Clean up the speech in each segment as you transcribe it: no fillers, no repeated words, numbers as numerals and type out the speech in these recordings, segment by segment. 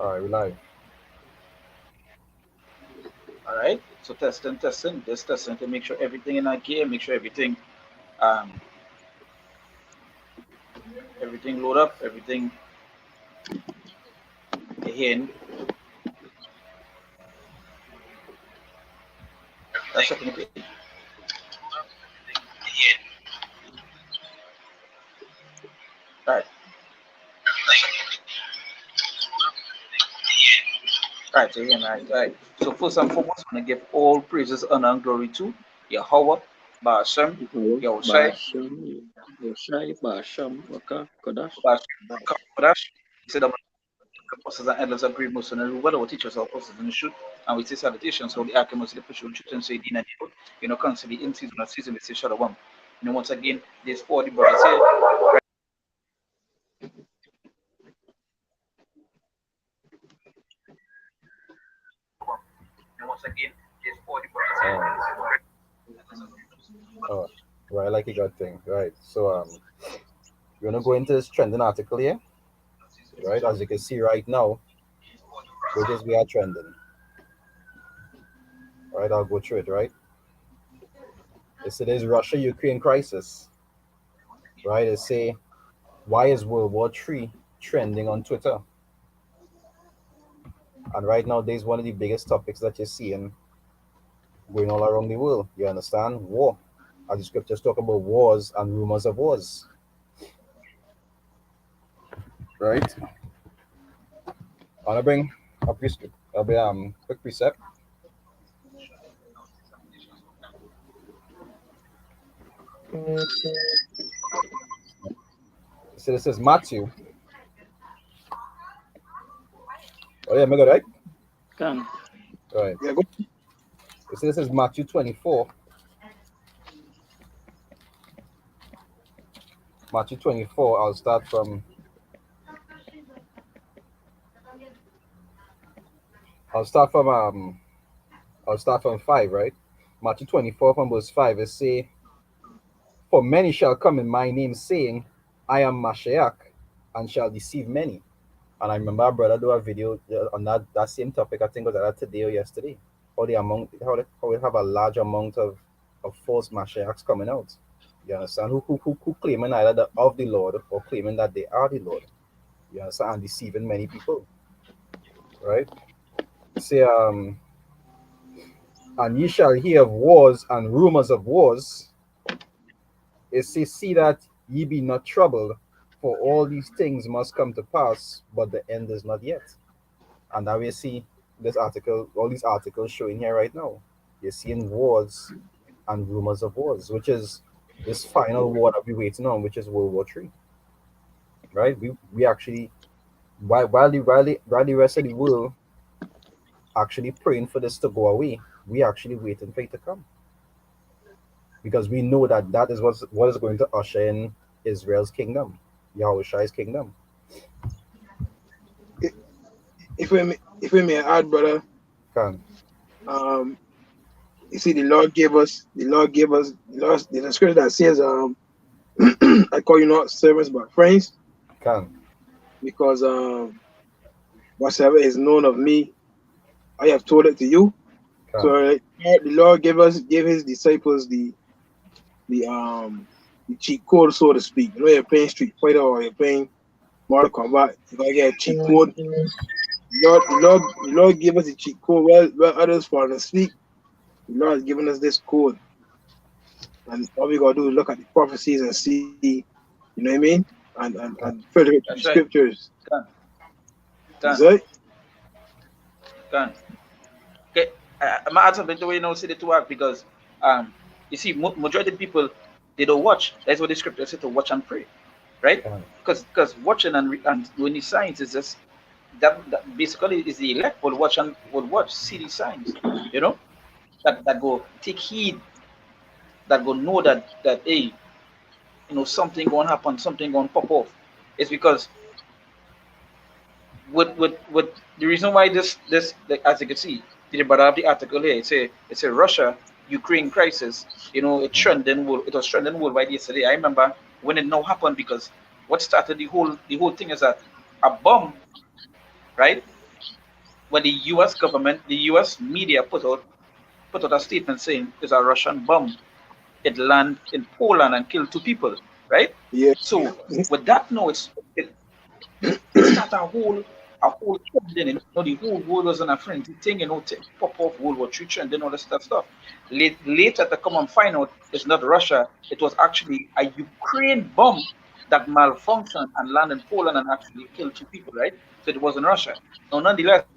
All right, we live. All right. So testing, just testing to make sure everything in our gear, make sure um everything load up, everything in. That's second. All right. All right. So again, all right. So first and foremost, I'm gonna give all praises, honor, and glory to Yahweh, Ba'ashem, Yahweh, Yahushai, Ba'ashem, Yoshai, Ba'asham, Waka, Kodash. Ba'ashem. He said, apostles and elders agree most on every word our teachers our apostles in the truth, and we say salutations, so the Archimus, the Pishon, truth, and say, Dean and Devil, constantly in season and season, we say, Shalom. Once again, there's 40 brothers here. Once again, there's 40 brothers All here. right. Oh, right, like you got thing. Right. So we're gonna go into this trending article here, right? As you can see right now, which is we are trending. Right, I'll go through it, right? It is Russia-Ukraine crisis, right? It say why is World War III trending on Twitter? And right now, there's one of the biggest topics that you're seeing going all around the world. You understand? War. As the scriptures talk about wars and rumors of wars, right? I wanna bring a prescript, quick precept. So this is Matthew. Oh yeah, mega right. Can. Right. Yeah, go. So this is Matthew 24. Matthew 24. I'll start from I'll start from 5, right? Matthew 24 from verse 5 it say, for many shall come in my name saying, I am Mashiach, and shall deceive many. And I remember our brother do a video on that same topic, I think it was either today or yesterday. How we have a large amount of false Mashiachs coming out. You understand? Who claiming either of the Lord or claiming that they are the Lord. You understand? And deceiving many people. Right? Say and ye shall hear of wars and rumors of wars. It says, see that ye be not troubled, for all these things must come to pass, but the end is not yet. And now we see this article, all these articles showing here right now. You're seeing wars and rumors of wars, which is this final war that we're waiting on, which is World War III. Right? We actually while the rest of the world actually praying for this to go away, we actually waiting for it to come. Because we know that that is what is going to usher in Israel's kingdom, Yahushua's kingdom. If we may add, brother, Can um, you see, there's a scripture that says, I call you not servants but friends, can because whatsoever is known of me, I have told it to you. So can the Lord gave his disciples the cheat code, so to speak. You know, you're playing Street Fighter or you're playing Mortal Kombat, you gotta get a cheat code. The Lord gave us the cheat code where others falling asleep. The Lord has given us this code. And all we gotta do is look at the prophecies and see, you know what I mean? And can filter it through the That's right. scriptures. Done. Is Done. that? Done. Okay. I'm add something to say the two act because you see, majority of people they don't watch. That's what the scripture said to watch and pray, right? can Because watching and doing the signs is just that basically is the elect will watch see the signs, you know that go take heed, that go know that hey, something going to happen, something going to pop off. It's because with the reason why this like, as you can see, the bottom of the article here, it's a Russia Ukraine crisis. It was trending worldwide yesterday. I remember when it now happened because what started the whole thing is that a bomb, right? when the U.S. government, the U.S. media put out a statement saying it's a Russian bomb. It landed in Poland and killed two people, right? Yeah. So with that, no, it started a whole trend. Then you know the whole world was on a frenzy thing. Pop off World War III trend and all this stuff. Later to come and find out it's not Russia. It was actually a Ukraine bomb that malfunctioned and landed in Poland and actually killed two people, right? So it wasn't Russia. Now, nonetheless,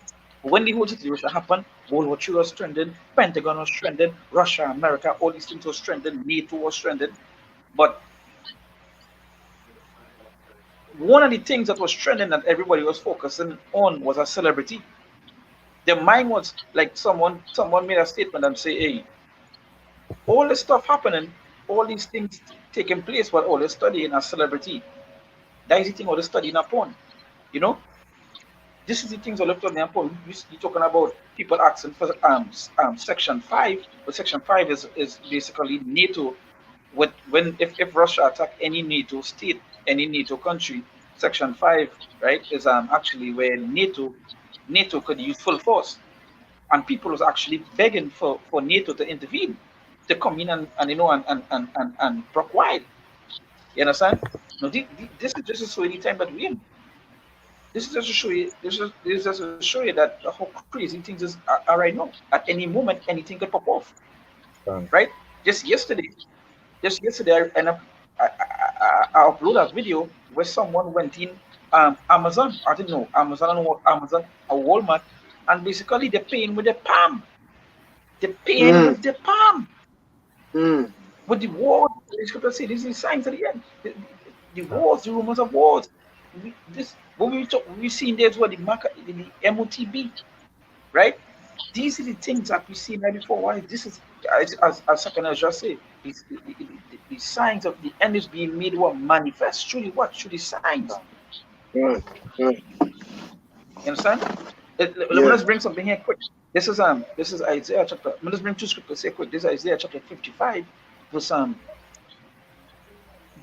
when the whole situation happened, World War II was trending, Pentagon was trending, Russia, America, all these things was trending, NATO was trending. But one of the things that was trending that everybody was focusing on was a celebrity. Their mind was like someone made a statement and say, hey, all this stuff happening, all these things taking place, but all the studying a celebrity. That is the thing all the studying upon. You know? This is the things all the studying upon. You're talking about people asking for section five, but section five is basically NATO with when if Russia attack any NATO state, any NATO country, section five, right, is actually where NATO could use full force. And people was actually begging for NATO to intervene, to come in and you know and provide. You understand? Now this is just to show you the time that we're in. This is just to show you this is just to show you that how crazy things are right now. At any moment, anything could pop off. Done. Right? Just yesterday, I uploaded a video where someone went in Amazon. I didn't know Amazon or Walmart, and basically they're paying with their palm. They're paying Mm, with their palm. mm, With the wars, the scripture say this is signs at the end. The wars, the rumors of wars. This what we seen there's what the MOTB, right? These are the things that we seen right before. Why this is as second as just say, the signs of the end is being made what manifest through the what through the signs. mm, mm. You understand? Let Yeah. us bring something here quick. This is Isaiah chapter. Let us bring two scriptures here quick. This is Isaiah chapter 55, verse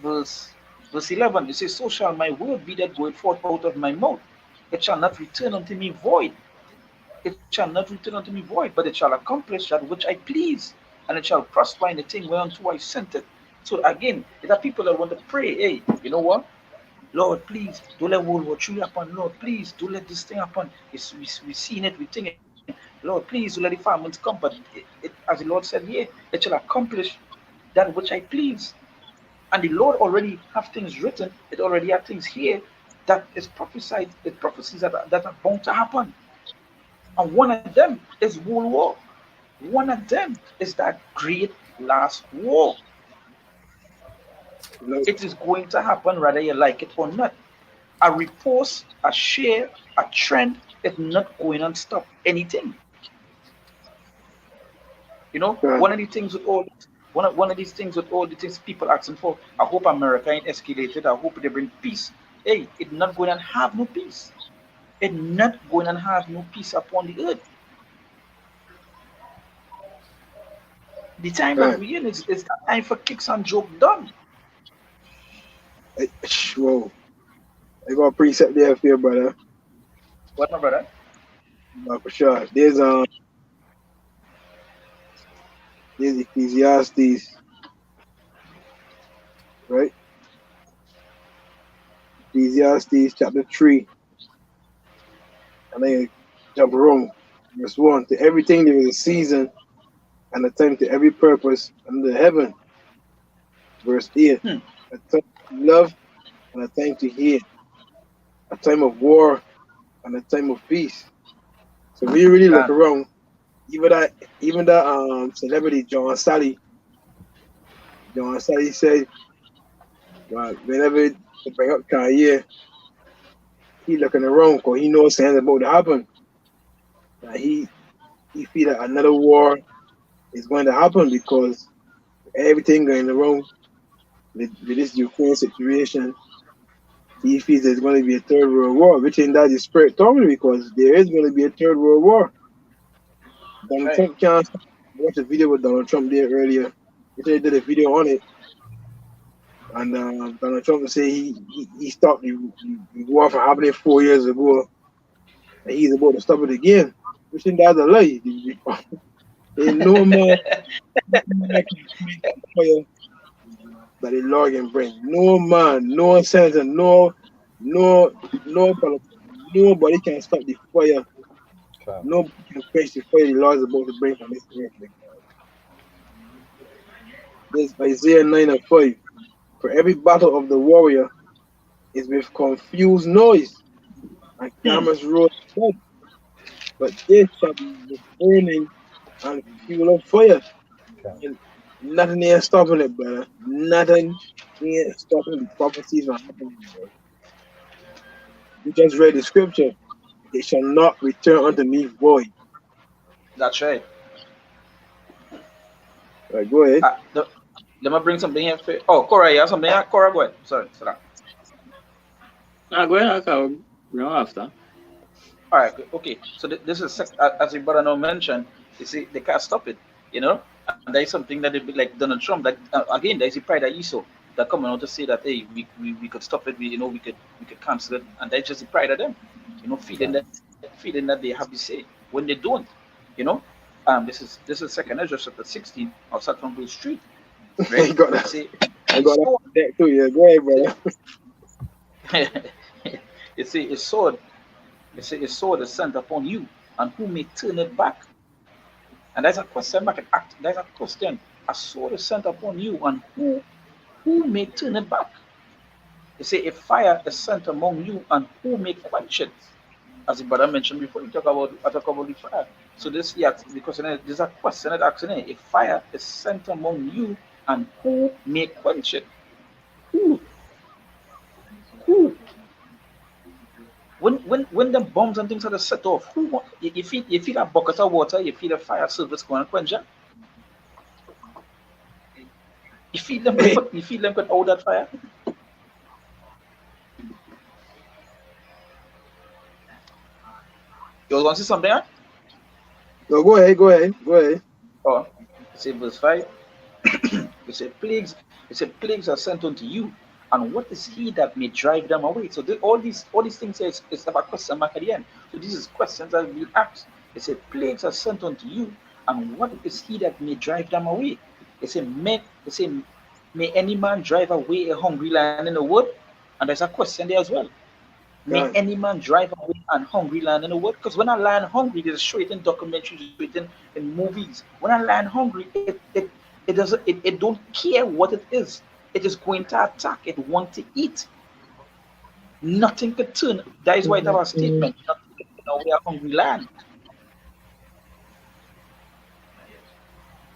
verse verse 11. It says, "So shall my word be that goeth forth out of my mouth. It shall not return unto me void. It shall not return unto me void, but it shall accomplish that which I please, and it shall prosper in the thing whereunto I sent it." So again, there are people that want to pray, hey, you know what? Lord, please don't let World War III happen. Lord, please don't let this thing happen. We seen it, we think it. Lord, please don't let the famines come. But as the Lord said here, it shall accomplish that which I please. And the Lord already have things written. It already have things here that is prophesied. It prophecies that are bound to happen. And one of them is World War. One of them is that great last war. No, It is going to happen whether you like it or not. A repost, a share, a trend is not going to stop anything. You know, uh, one of these things with all the things people asking for. I hope America ain't escalated. I hope they bring peace. Hey, it's not going to have no peace. It's not going to have no peace upon the earth. The time that uh, we're in is that time for kicks and joke done. whoa. I got a precept there for you, brother. What, my brother? For sure. There's Ecclesiastes, right? Ecclesiastes chapter 3. And then jump around. Verse 1. To everything there is a season and a time to every purpose under heaven. Verse 8. Hmm. A time to love and a time to hate. A time of war and a time of peace. So we really look Done. around, even that celebrity John Sally said, well, whenever they bring up Kanye, he looking around because he knows something about to happen. That he feel that another war is going to happen because everything going around with this Ukraine situation, he feels there's going to be a third world war, which in that is spirit told me because there is going to be a third world war. Donald Right. Trump can't. I watched a video with Donald Trump there earlier. He did a video on it, and Donald Trump say he stopped the war from happening 4 years ago, and he's about to stop it again. Which in that's a lie. Ain't no man can quench the fire that the Lord can bring. No man, no senator, no politician, nobody can stop the fire. Okay. Nobody can quench the fire the Lord is about to bring from this earth. This Isaiah 9 and 5. For every battle of the warrior is with confused noise and Hmm. clamorous roar of blood, but this shall be with burning and fuel of fire. Okay. And nothing ain't stopping it, brother. Nothing ain't stopping the prophecies from happening, bro. We just read the scripture. It shall not return unto me void. That's right. Right, go ahead. Let me bring something here. Oh, Cora, you have something here? Cora, go ahead. Sorry, sit down. Go ahead, I'll go after. All right, good. Okay. So this is as your brother now mentioned. You see, they can't stop it. You know, and there is something that they be like Donald Trump. That again, there is the pride that you saw that coming out to say that hey, we could stop it. We could cancel it, and that's just the pride of them. Okay. Feeling that they have the say when they don't. You know, this is Second Ezra chapter 16 of Saturn Blue Street, right? I got You that. see, I it's got that so deck too. Yeah, go ahead, brother. you see, his sword. You see, his sword is sent upon you, and who may turn it back? And there's a question mark. There's a question. A sword is sent upon you, and who may turn it back? You see, a fire is sent among you, and who may quench it? As the brother mentioned before, I talk about the fire. So this yeah, because there's a question that asks, a fire is sent among you, and who may quench it? Who? Who? When the bombs and things are set off, you feel a bucket of water, you feel a fire service going to quench it. You feel them could hold that fire. You was going to say something? Huh? No, go ahead. Go ahead. Go ahead. Oh, say verse 5. It said plagues. It said plagues are sent unto you, and what is he that may drive them away? So all these things is about question mark at the end. So these is questions that be asked. It said plagues are sent unto you, and what is he that may drive them away? May any man drive away a hungry lion in the wood? And there's a question there as well. May God. any man drive away an hungry lion in the wood? Because when a lion hungry, they show it in documentaries, show it in movies. When a lion hungry, it doesn't it don't care what it is. It is going to attack. It want to eat. Nothing could turn. That is why it have a statement. Nothing could turn away a hungry lion,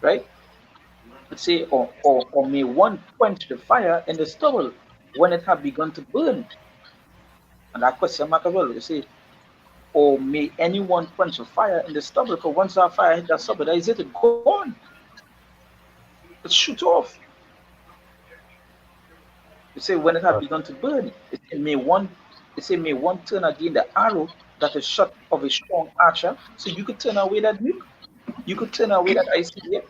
right? It say, or may one quench the fire in the stubble when it have begun to burn. And that question mark as well. You say, or may anyone quench a fire in the stubble? Because once that fire hit that stubble, that is it, it's gone. It shoot off. You say when it had Okay. begun to burn, may one turn again the arrow that is shot of a strong archer. So you could turn away that nuke. You could turn away that ICBM.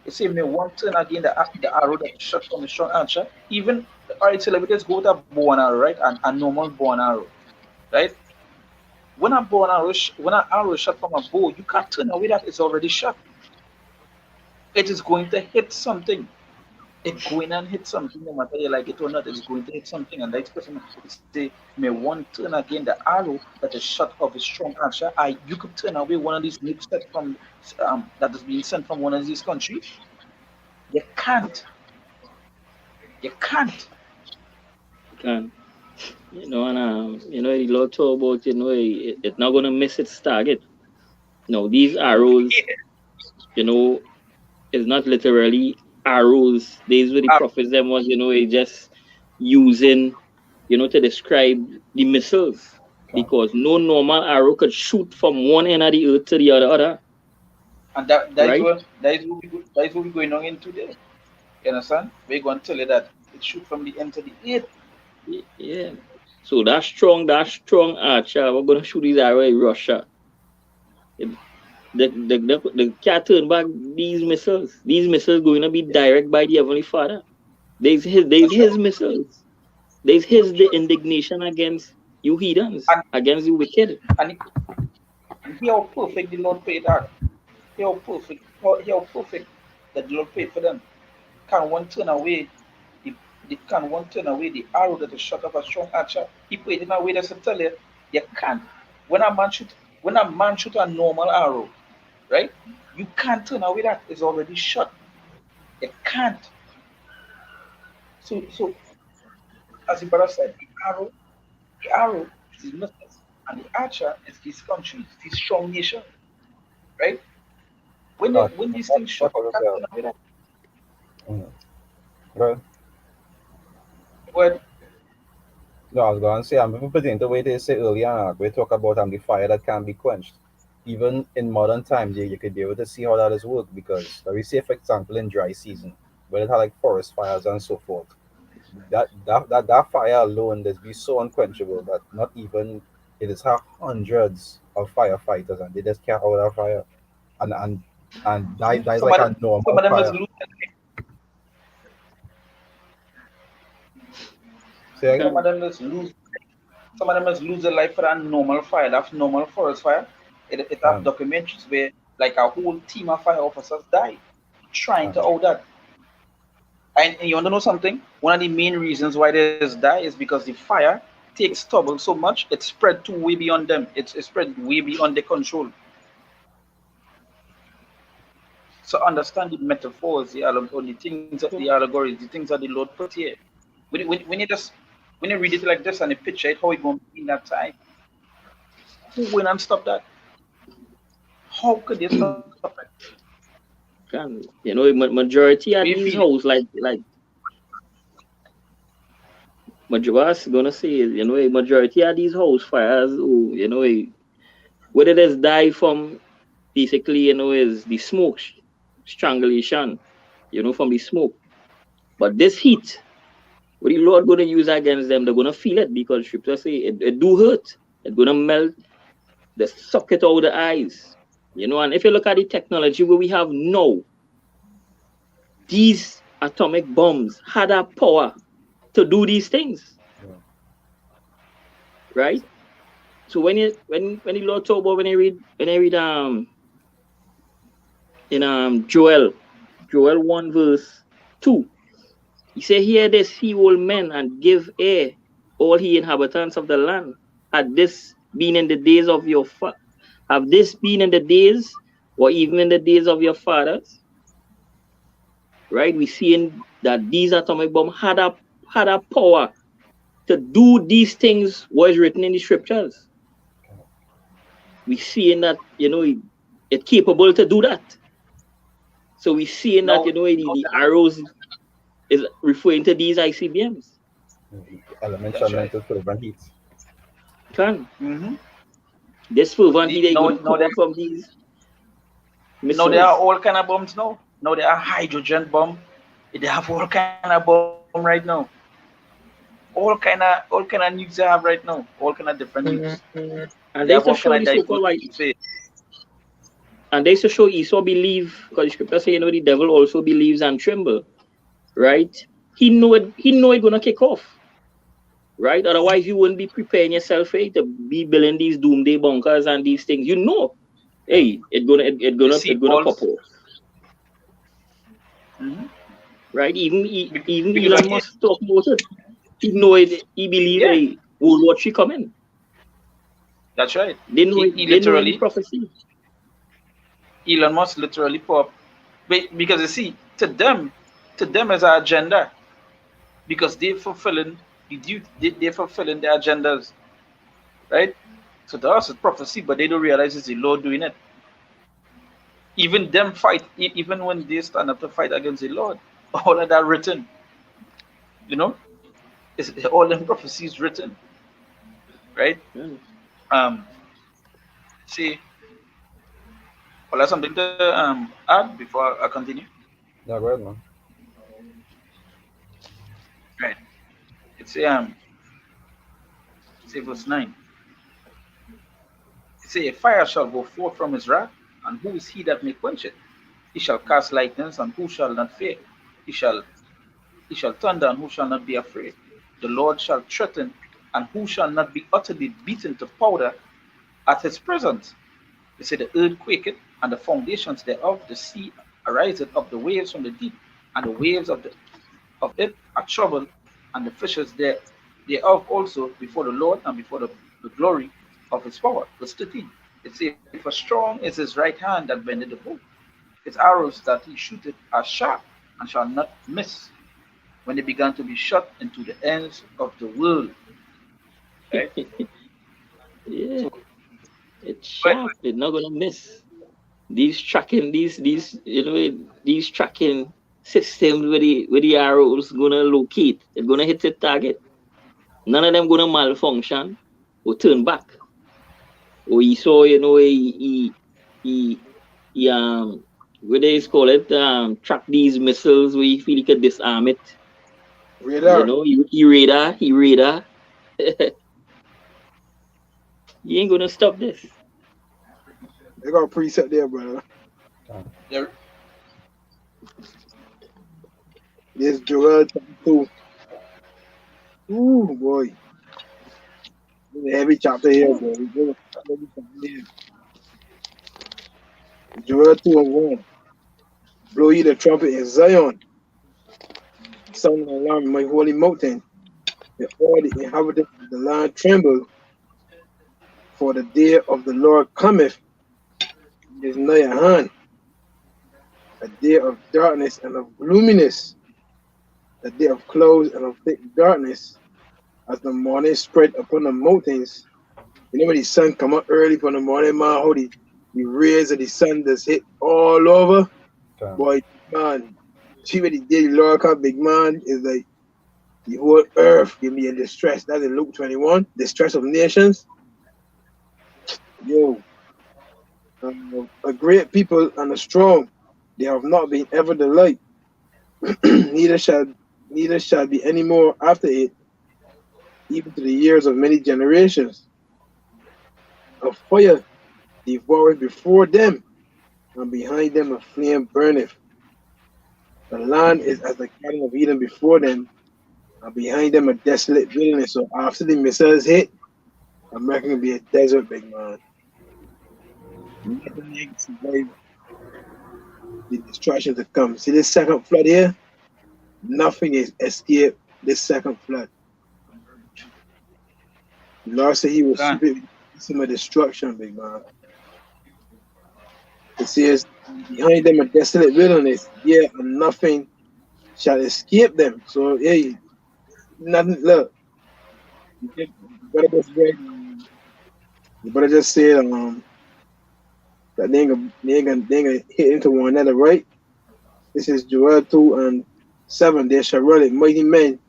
You say may one turn again the arrow that is shot from a strong archer. Even all right, so let me just go with a bow and arrow, right? And a normal bow and arrow, right? When an arrow is shot from a bow, you can't turn away that it's already shot. It is going to hit something. It going and hit something, no matter you like it or not, it's going to hit something. And the expression say, may one turn again the arrow that is shot of a strong archer. You could turn away one of these nukes that is being sent from one of these countries. You can't. You can't. Can. And the Lord talk about, it's not gonna miss its target. These arrows, you know, is not literally arrows. These were the Uh, prophets them was, it just using, to describe the missiles. Okay. Because no normal arrow could shoot from one end of the earth to the other, and that is right? what we're going on in today. You understand? We're going to tell you that it shoot from the end to the earth. Yeah. So that strong archer, we're gonna shoot these arrow in Russia. It- they can't turn back these missiles. These missiles going to be direct by the Heavenly Father. There's his That's right. missiles. There's his the indignation against you heathens, And against the wicked. and hear how perfect the Lord paid that. Hear how perfect that the Lord paid for them. Can one turn away the, can one turn away the arrow that is shot of a strong archer? He put it in a way that's to tell you can't. When a man shoot a normal arrow, right? You can't turn away that. It's already shot. You can't. So as the brother said, the arrow is his mistress, and the archer is his country, it's his strong nation, right? When these things shot, That's what you I can't said. turn away that. Mm. Well, But no, I was going to say, I'm putting the way they say earlier, we talk about the fire that can be quenched. Even in modern times, you could be able to see how that has worked because, let me say, for example, in dry season, when it had like forest fires and so forth, that fire alone has been so unquenchable that not even it is have hundreds of firefighters and they just can't hold that fire. And that is some like of a them, some normal of them is fire. lose, Say some again? of them is lose, some of them is lose their life for that normal fire, that normal forest fire. It have Can, documentaries where like a whole team of fire officers died trying can. to out that. And you want to know something? One of the main reasons why there's die is because the fire takes stubble so much it spread too way beyond them. It spread way beyond their control. So understand the metaphors, or the things, the allegories, the things that the Lord put here. When you just when you read it like this and you picture it, how it going to be in that time, who win and stop that? How could they stop it? Can majority Do of you these feel it? hoes like majority gonna say a majority of these house fires who whether there's die from basically is the smoke strangulation from the smoke, but this heat what the Lord gonna use against them, they're gonna feel it because scripture say it do hurt. It's gonna melt the socket out the eyes. And if you look at the technology where we have now, these atomic bombs had a power to do these things, Yeah. right? So when the Lord talk about when I read in Joel 1 verse 2, he say, hear this, he old men, and give ear, all he inhabitants of the land. Had this been in the days of have this been in the days or even in the days of your fathers, right? We seeing that these atomic bomb had a power to do these things was written in the scriptures. We seeing that it capable to do that. So we seeing that No, the arrows is referring to these ICBMs. The elements are that's right. meant to prevent heat. Can Mm-hmm. this fervent heat is No, going to come out from these no, there are missiles? all kind of bombs now. No, there are hydrogen bomb. They have all kind of bomb right now. All kind of nukes they have right now. All kind of different nukes. They And have they all used to kind show of the so-called diverse like, nukes. Say, and they used to show Esau believe because the scripture say the devil also believes and tremble, right? He know it gonna kick off, right? Otherwise you wouldn't be preparing yourself to be building these doomsday bunkers and these things. Yeah. Hey, it gonna pop seed off, balls. right? Even Because Elon again, Musk talk about it. He know it. He believe yeah, a World War III coming. that's right. They know He, it. he They know in the literally, prophecy. Elon Musk literally pop. Because you see, to them as an agenda, because they're fulfilling the duty, they're fulfilling their agendas, right? So to us it's prophecy, but they don't realize it's the Lord doing it. Even them fight, even when they stand up to fight against the Lord, all of that written, you know, it's all them prophecies written, right? Yeah. Um, see, well, that's something to add before I continue. Yeah, go ahead, man. Right. It's say verse 9. It say, a fire shall go forth from his wrath, and who is he that may quench it? He shall cast lightnings, and who shall not fear? He shall he shall thunder, and who shall not be afraid? The Lord shall threaten, and who shall not be utterly beaten to powder at his presence? They say the earth quaketh, and the foundations thereof, the sea ariseth of the waves from the deep, and the waves of it are troubled, and the fishes thereof also before the Lord and before the glory of his power. Verse 13. It says, for strong is his right hand that bendeth the bow. His arrows that he shooteth are sharp, and shall not miss, when they began to be shot into the ends of the world. Right? Yeah, So, it's but, sharp. It's not gonna miss. These tracking systems where the arrows gonna locate. It's gonna hit the target. None of them gonna malfunction or turn back. Or he saw, he what they call it, track these missiles where you feel he could disarm it. Radar. He radar. You ain't gonna stop this. They got a preset there, brother. there, This Joel chapter 2. Ooh, boy. This is a heavy chapter here, boy. This is a heavy chapter here. Joel 2 and 1. Blow ye the trumpet in Zion. Sound an alarm in my holy mountain. And all the inhabitants of the land tremble, for the day of the Lord cometh. It is nigh at hand. A day of darkness and of gloominess. A day of clouds and of thick darkness. As the morning spread upon the mountains. You know when the sun come up early from the morning, man, how the rays of the sun just hit all over. Boy, man, see what the day the Lord come, big man, is like the whole earth give me a distress. That's in Luke 21, distress of nations. Yo, a great people and a strong, they have not been ever the like, neither shall be any more after it, even to the years of many generations. A fire devoureth before them, and behind them a flame burneth. The land is as the garden of Eden before them, and behind them a desolate wilderness. So after the missiles hit, America can be a desert, big man. Nothing can survive the destruction to come. See this second flood here? Nothing is escaped this second flood. The Lord said he will can. sweep it with some destruction, big man. It says, behind them a desolate wilderness, yeah, and nothing shall escape them. So, hey, nothing, look, you better just read, you better just say that they ain't gonna hit into one another, right? This is Joel 2 and 7. They shall run like mighty men,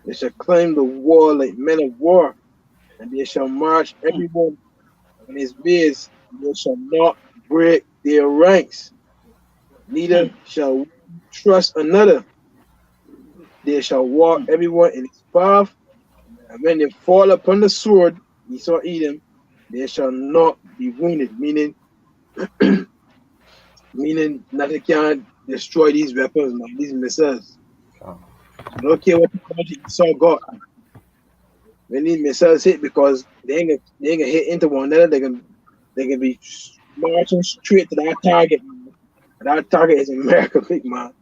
they shall climb the wall like men of war, and they shall march everyone on his base, and they shall not break their ranks, neither shall one trust another. They shall walk everyone in his path, and when they fall upon the sword, Esau Edom, they shall not be wounded, meaning nothing can destroy these weapons, man, these missiles. I don't care what technology Esau got. When these missiles hit, because they ain't gonna hit into one another, they can be marching straight to that target, man. And that target is America, big man.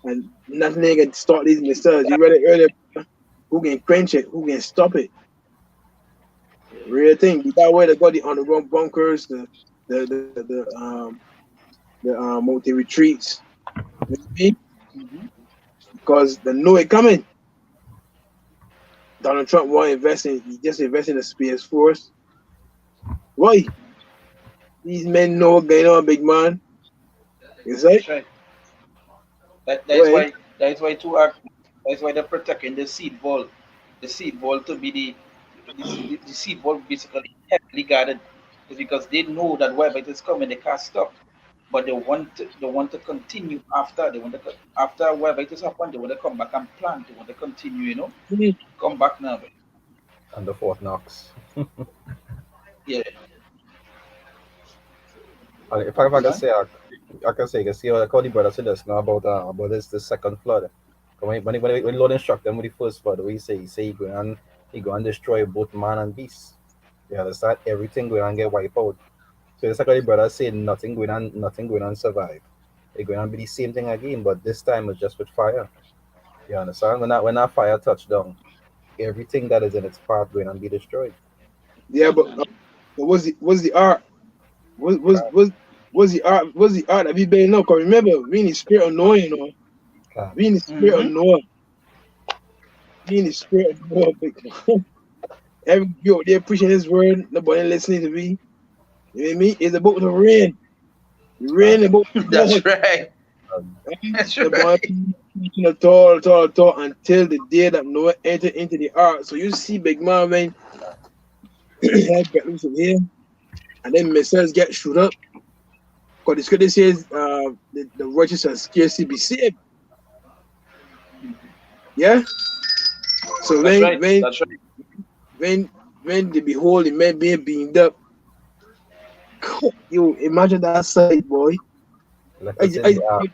And nothing they can stop these missiles. You read it earlier. Who can quench it? Who can stop it? Real thing. That way they got the underground bunkers, the the the the um multi retreats. You know what I mean? Mhm. Because they know it coming. Donald Trump won't invest in. He just invest in the Space Force. Why? These men know what's going on, big man. You say? That's right. That is Wait. why that's why they're protecting the seed ball to be the seed ball basically heavily guarded. Is because they know that wherever it is coming, they can't stop. But they want to continue after after wherever it is happened, they want to come back and plant. They want to continue, come back now. And the Fort Knox. Yeah. And if I can Huh? say, I can say, you can see how the brother said this now about this the second flood. When the Lord instruct them with the first flood, what he say? He say he He go and destroy both man and beast. You understand? Everything going and get wiped out. So it's like the brother said, nothing going on survive. It's going to be the same thing again, but this time it's just with fire. You understand? When that fire touch down, everything that is in its path going to be destroyed. Yeah, but man. what's the art? Was was God, was was the art that we better know? Cause remember, we in the spirit of Noah, you know. God, We in the spirit of Mm-hmm. Noah. We in the spirit of Noah. Every yo, they're preaching His word. Nobody listening to me. You know what I mean? It's about the rain. The God, rain about the That's Lord. right. God, That's The boy right. preaching at all until the day that Noah entered into the ark. So you see, big man, when head get loose from here, and then missiles get shoot up. Because the scripture says, the righteous shall scarcely be saved. Yeah. So That's when right. when That's right. when when they behold the men being beamed up, you imagine that sight, boy. let us in the ark.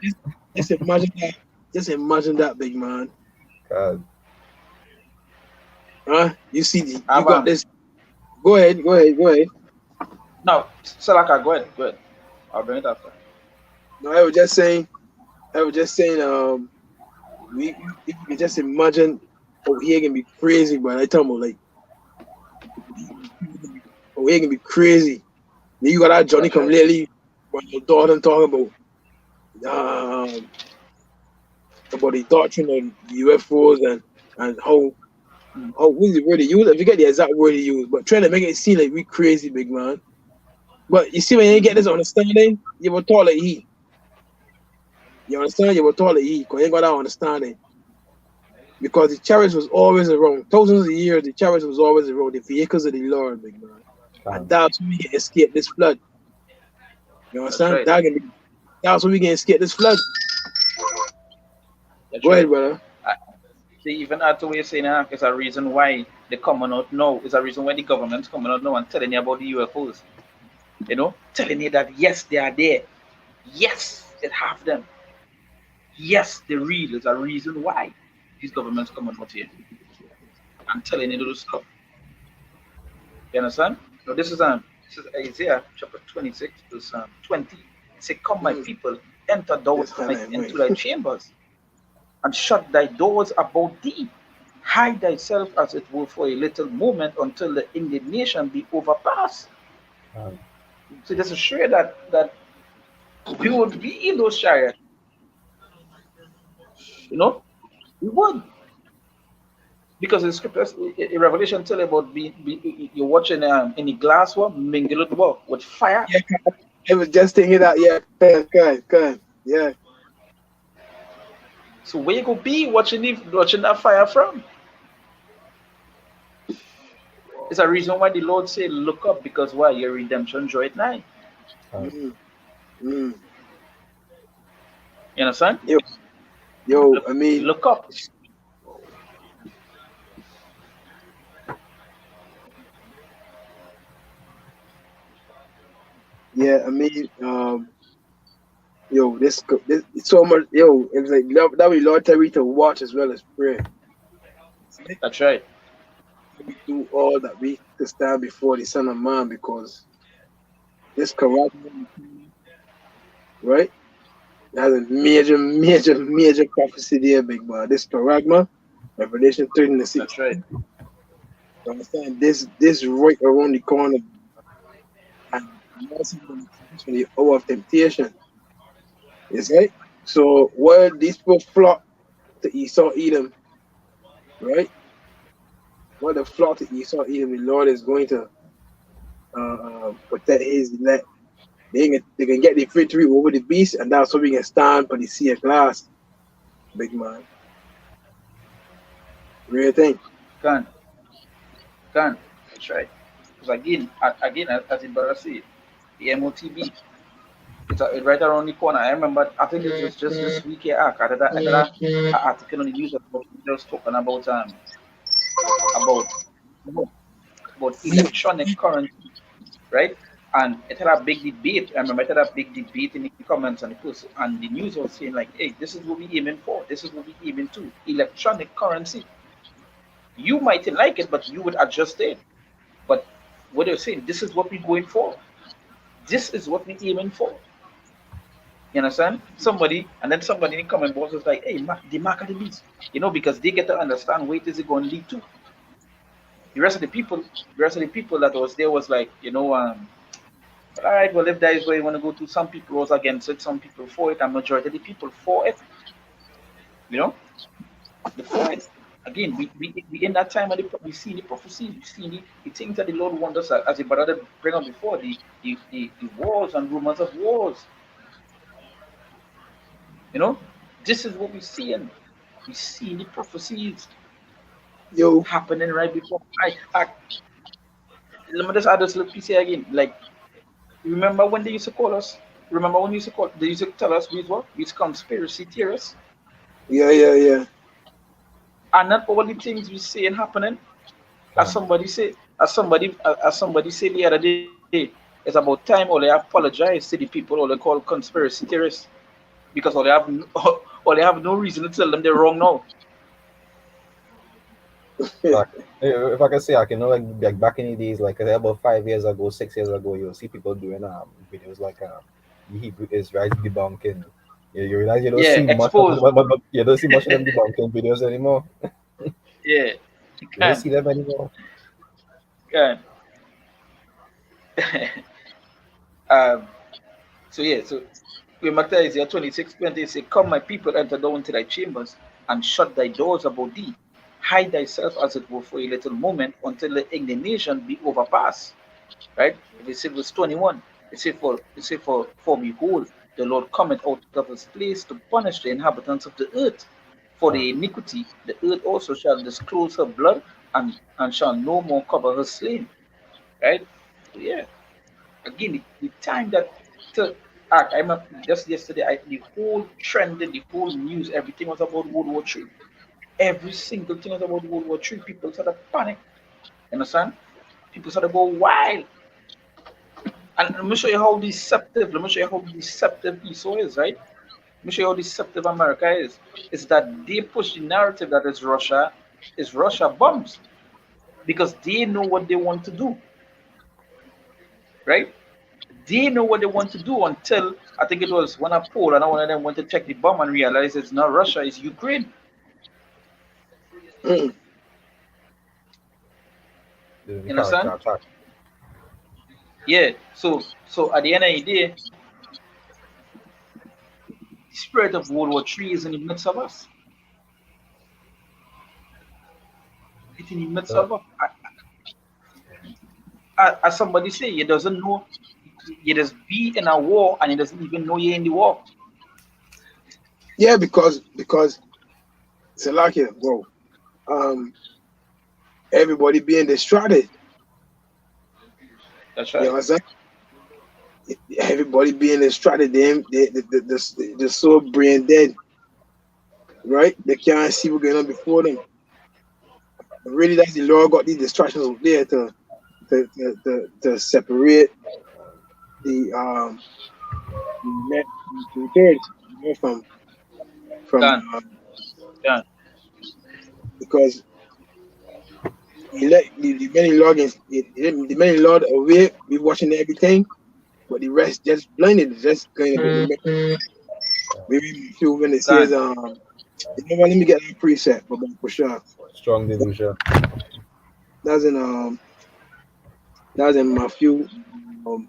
Just imagine that. Just imagine that, big man. God, Huh? You I've got this. Go ahead. no, Salaka, go ahead. Go ahead. I'll bring it after. No, I was just saying, we if you can just imagine, oh, he can be crazy, but I tell him like, oh, he can be crazy. Then you got that Johnny That's come right. lately, when your daughter talking about the doctrine of UFOs and how what is the word he used? I forget the exact word he used, but trying to make it seem like we crazy, big man. But you see, when you get Mm-hmm. this understanding, you will talk like he. You understand? You will talk like he, because you ain't got that understanding. Because the chariots was always around. Thousands of years, the chariots was always around. The vehicles of the Lord, big man. And God, that's how we can escape this flood. You That's understand? right. That's how we can escape this flood. That's Go ahead, right. brother. I, See, even that way saying is a reason why they coming out now. Is a reason why the government's coming out now and telling you about the UFOs. Telling you that yes, they are there. Yes, it have them. Yes, they're real. Is a reason why these governments coming out here and telling you those stuff. You understand? Now this is Isaiah chapter 26, verse 20. It say, "Come, my Mm, people, enter thou just tonight highlight into mine. thy chambers, and shut thy doors about thee. Hide thyself as it were for a little moment until the indignation be overpassed." God, So this is sure that we would be in those chariots, you know, we would. Because the scriptures in Revelation tell you about you're watching in the glass one mingled with fire. Yeah, I was just thinking that. Yeah, good. Yeah, So where you could be watching that fire from? It's a reason why the Lord say, "Look up, because why your redemption draw at night." God, mm, mm. You understand? Yo, yo. Look, I mean, look up. yeah. I mean, yo, this it's so much. Yo, it was like that we Lord tell me to watch as well as pray. See? That's right. We do all that we to stand before the Son of Man, because this corrupt, right? That's a major prophecy there, big man. This paragma, Revelation 13 and That's 16. right. You understand? This right around the corner, and mercy from the hour of temptation. Is right? So while these people flock to Esau Edom, right? While the flock to Esau Edom, the Lord is going to protect his elect. They can get the victory over the beast, and that's what we can stand for the sea of glass, big man. Real thing. Can, can. That's right. Because again, as the brother said, the MOTB, it's right around the corner. I remember, I think it was just this week here. I got an article on the news about just talking about about electronic currency, right? And it had a big debate. I remember it had a big debate in the comments, and and the news was saying like, "Hey, this is what we aiming for. This is what we aiming to. Electronic currency." You mightn't like it, but you would adjust it. But what they're saying, this is what we're going for. This is what we're aiming for. You understand? Somebody, and then somebody in the comment box is like, hey, the mark of the beast. Because they get to understand where it is it going to lead to. The rest of the people that was there was like, all right, well, if that is where you want to go to, some people was against it, some people for it, and majority of the people for it. You know, the for it. Again, we in that time, we see the prophecies, we see the things that the Lord wants us, as the brother bring up before, the wars and rumors of wars. You know, this is what we see, and we see the prophecies Yo, happening right before. Let me just add this little piece here again. Like, remember when they used to call us? Remember when they used to tell us we what? We conspiracy theorists. yeah, yeah, yeah. And not all the things we see and happening. As Can. somebody say, as somebody said the other day, it's about time all they apologize to the people all they call conspiracy theorists because all they have no reason to tell them they're wrong now. Like, if I can say, I can know like back in the days, like about 5 years ago, 6 years ago, you'll see people doing videos like the Hebrew Israelites debunking. You realize you don't Yeah, see much of exposed. but you don't see much of them debunking videos anymore. Yeah, you You don't can. see them anymore. Can. um. So yeah. So when Matthew is here, 26:20, say, "Come, my people, enter down into thy chambers, and shut thy doors about thee. Hide thyself, as it were, for a little moment, until the indignation be overpassed." Right? If you see verse 21, for behold, the Lord cometh out of his place to punish the inhabitants of the earth for Uh, the iniquity. The earth also shall disclose her blood, and shall no more cover her slain. Right? So yeah, again, the time that to act. I remember just yesterday, the whole trend, the whole news, everything was about World War III. Every single thing was about World War III. People started panic. You understand? People started go wild. And let me show you how deceptive. Let me show you how deceptive Esau is, right? Let me show you how deceptive America is. Is that they push the narrative that is Russia bombs because they know what they want to do, right? They know what they want to do until I think it was when I polled and one of them went to check the bomb and realized it's not Russia, it's Ukraine. Mm. the You character understand? attack. Yeah. So at the end of the day, the spirit of World War III is in the midst of us. It's in the midst Uh, of us. As somebody say, he doesn't know, you just be in a war and he doesn't even know you're in the war. Yeah, because it's a lot here, bro. Um, everybody being distracted. That's You know right. what I'm saying? Everybody being distracted. They're so brain dead, right? They can't see what's going on before them. And really, that's the Lord got these distractions up there to separate the the church, from Done. Done. because he let the many logins the many Lord away, we watching everything, but the rest just blinded, just kind of maybe feel when it says Done. let me get that preset, but for sure Strong delusion. that's in Matthew um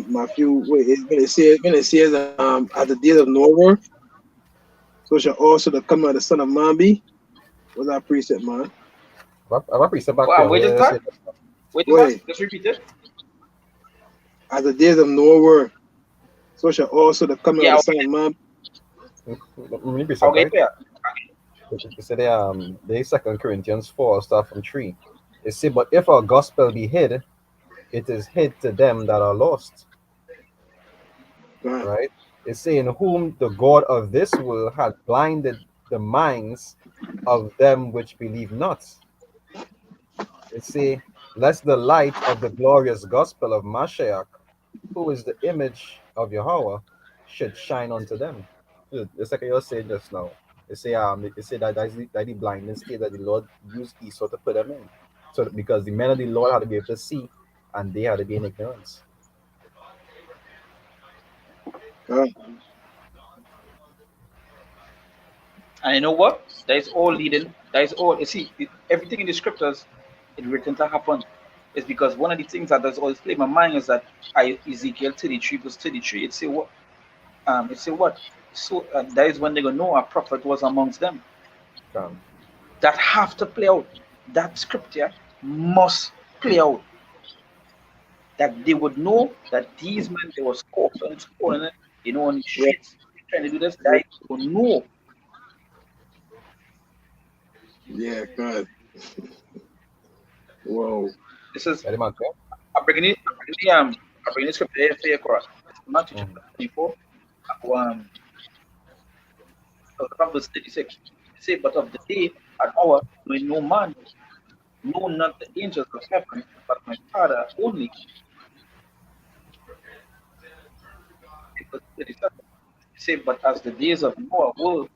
Matthew wait when it says at the days of Noah, so shall also the coming of the Son of Man be. What's that preset, man? I'm a priest back Well, here. wait What is you say? that? Wait is that? Wait, Just repeat it. at the days of Noah, so shall also the coming of Yeah, the I'll Son of Man. Let me priest I'll right? get there. It said they 2 Corinthians 4 start from 3. It say, but if our gospel be hid, it is hid to them that are lost. Man, Right? It say, in whom the God of this world had blinded the minds of them which believe not. It say, lest the light of the glorious gospel of Mashiach, who is the image of Yahweh, should shine unto them. It's like you saying just now. They say that that the blindness state that the Lord used Esau to put them in. So because the men of the Lord had to be able to see, and they had to be in ignorance. Uh, And you know what? That is all leading. That is all. You see, everything in the scriptures, it written to happen. It's because one of the things that does always play my mind is that Ezekiel 33 verse 33. It say what? It say what? So that is when they gonna know a prophet was amongst them. Come. That have to play out. That scripture must play out. That they would know that these men they were scoffing, on the yeah, streets trying to do this. That will know. yeah, God. Whoa. This is Ready, man? I'm bringing the scripture here for you, Cora. It's Matthew Mm-hmm. chapter 24, from verse 36. It says, but of the day and hour knowing no man, no not the angels of heaven, but my Father only. Verse 37. It says, but as the days of Noah were,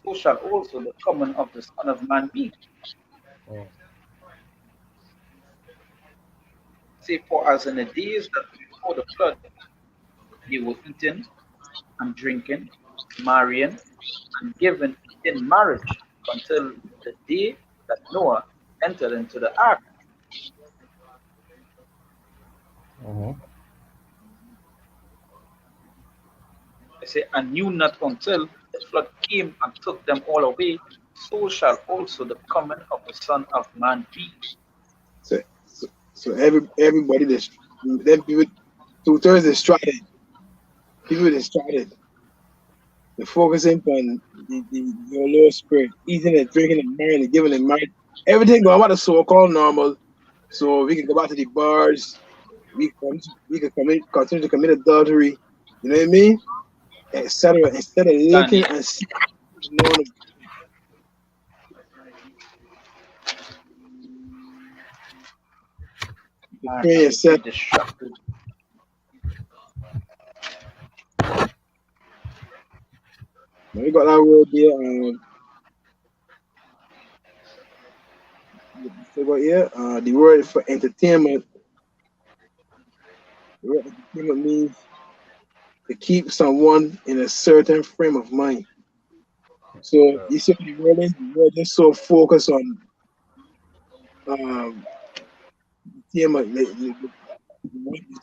so shall also the coming of the Son of Man be. Mm-hmm. Say, for as in the days that before the flood, they were eating and drinking, marrying, and giving in marriage until the day that Noah entered into the ark. Mm-hmm. I say, and knew not until the flood came and took them all away, so shall also the coming of the Son of Man be. So everybody that's them people 2/3 distracted. People distracted. They're focusing on the Lord's spirit, eating and drinking and marrying and giving and marrying. Everything going about the so-called normal. So we can go back to the bars. We can continue to commit adultery. You know what I mean? Etc. Instead of And looking yeah, and seeing, knowing to man, pray I would be yourself. distracted. Now we got that word there. So what here? The word for entertainment. The word entertainment means to keep someone in a certain frame of mind. So Yeah. you see the world just so focused on um entertainment,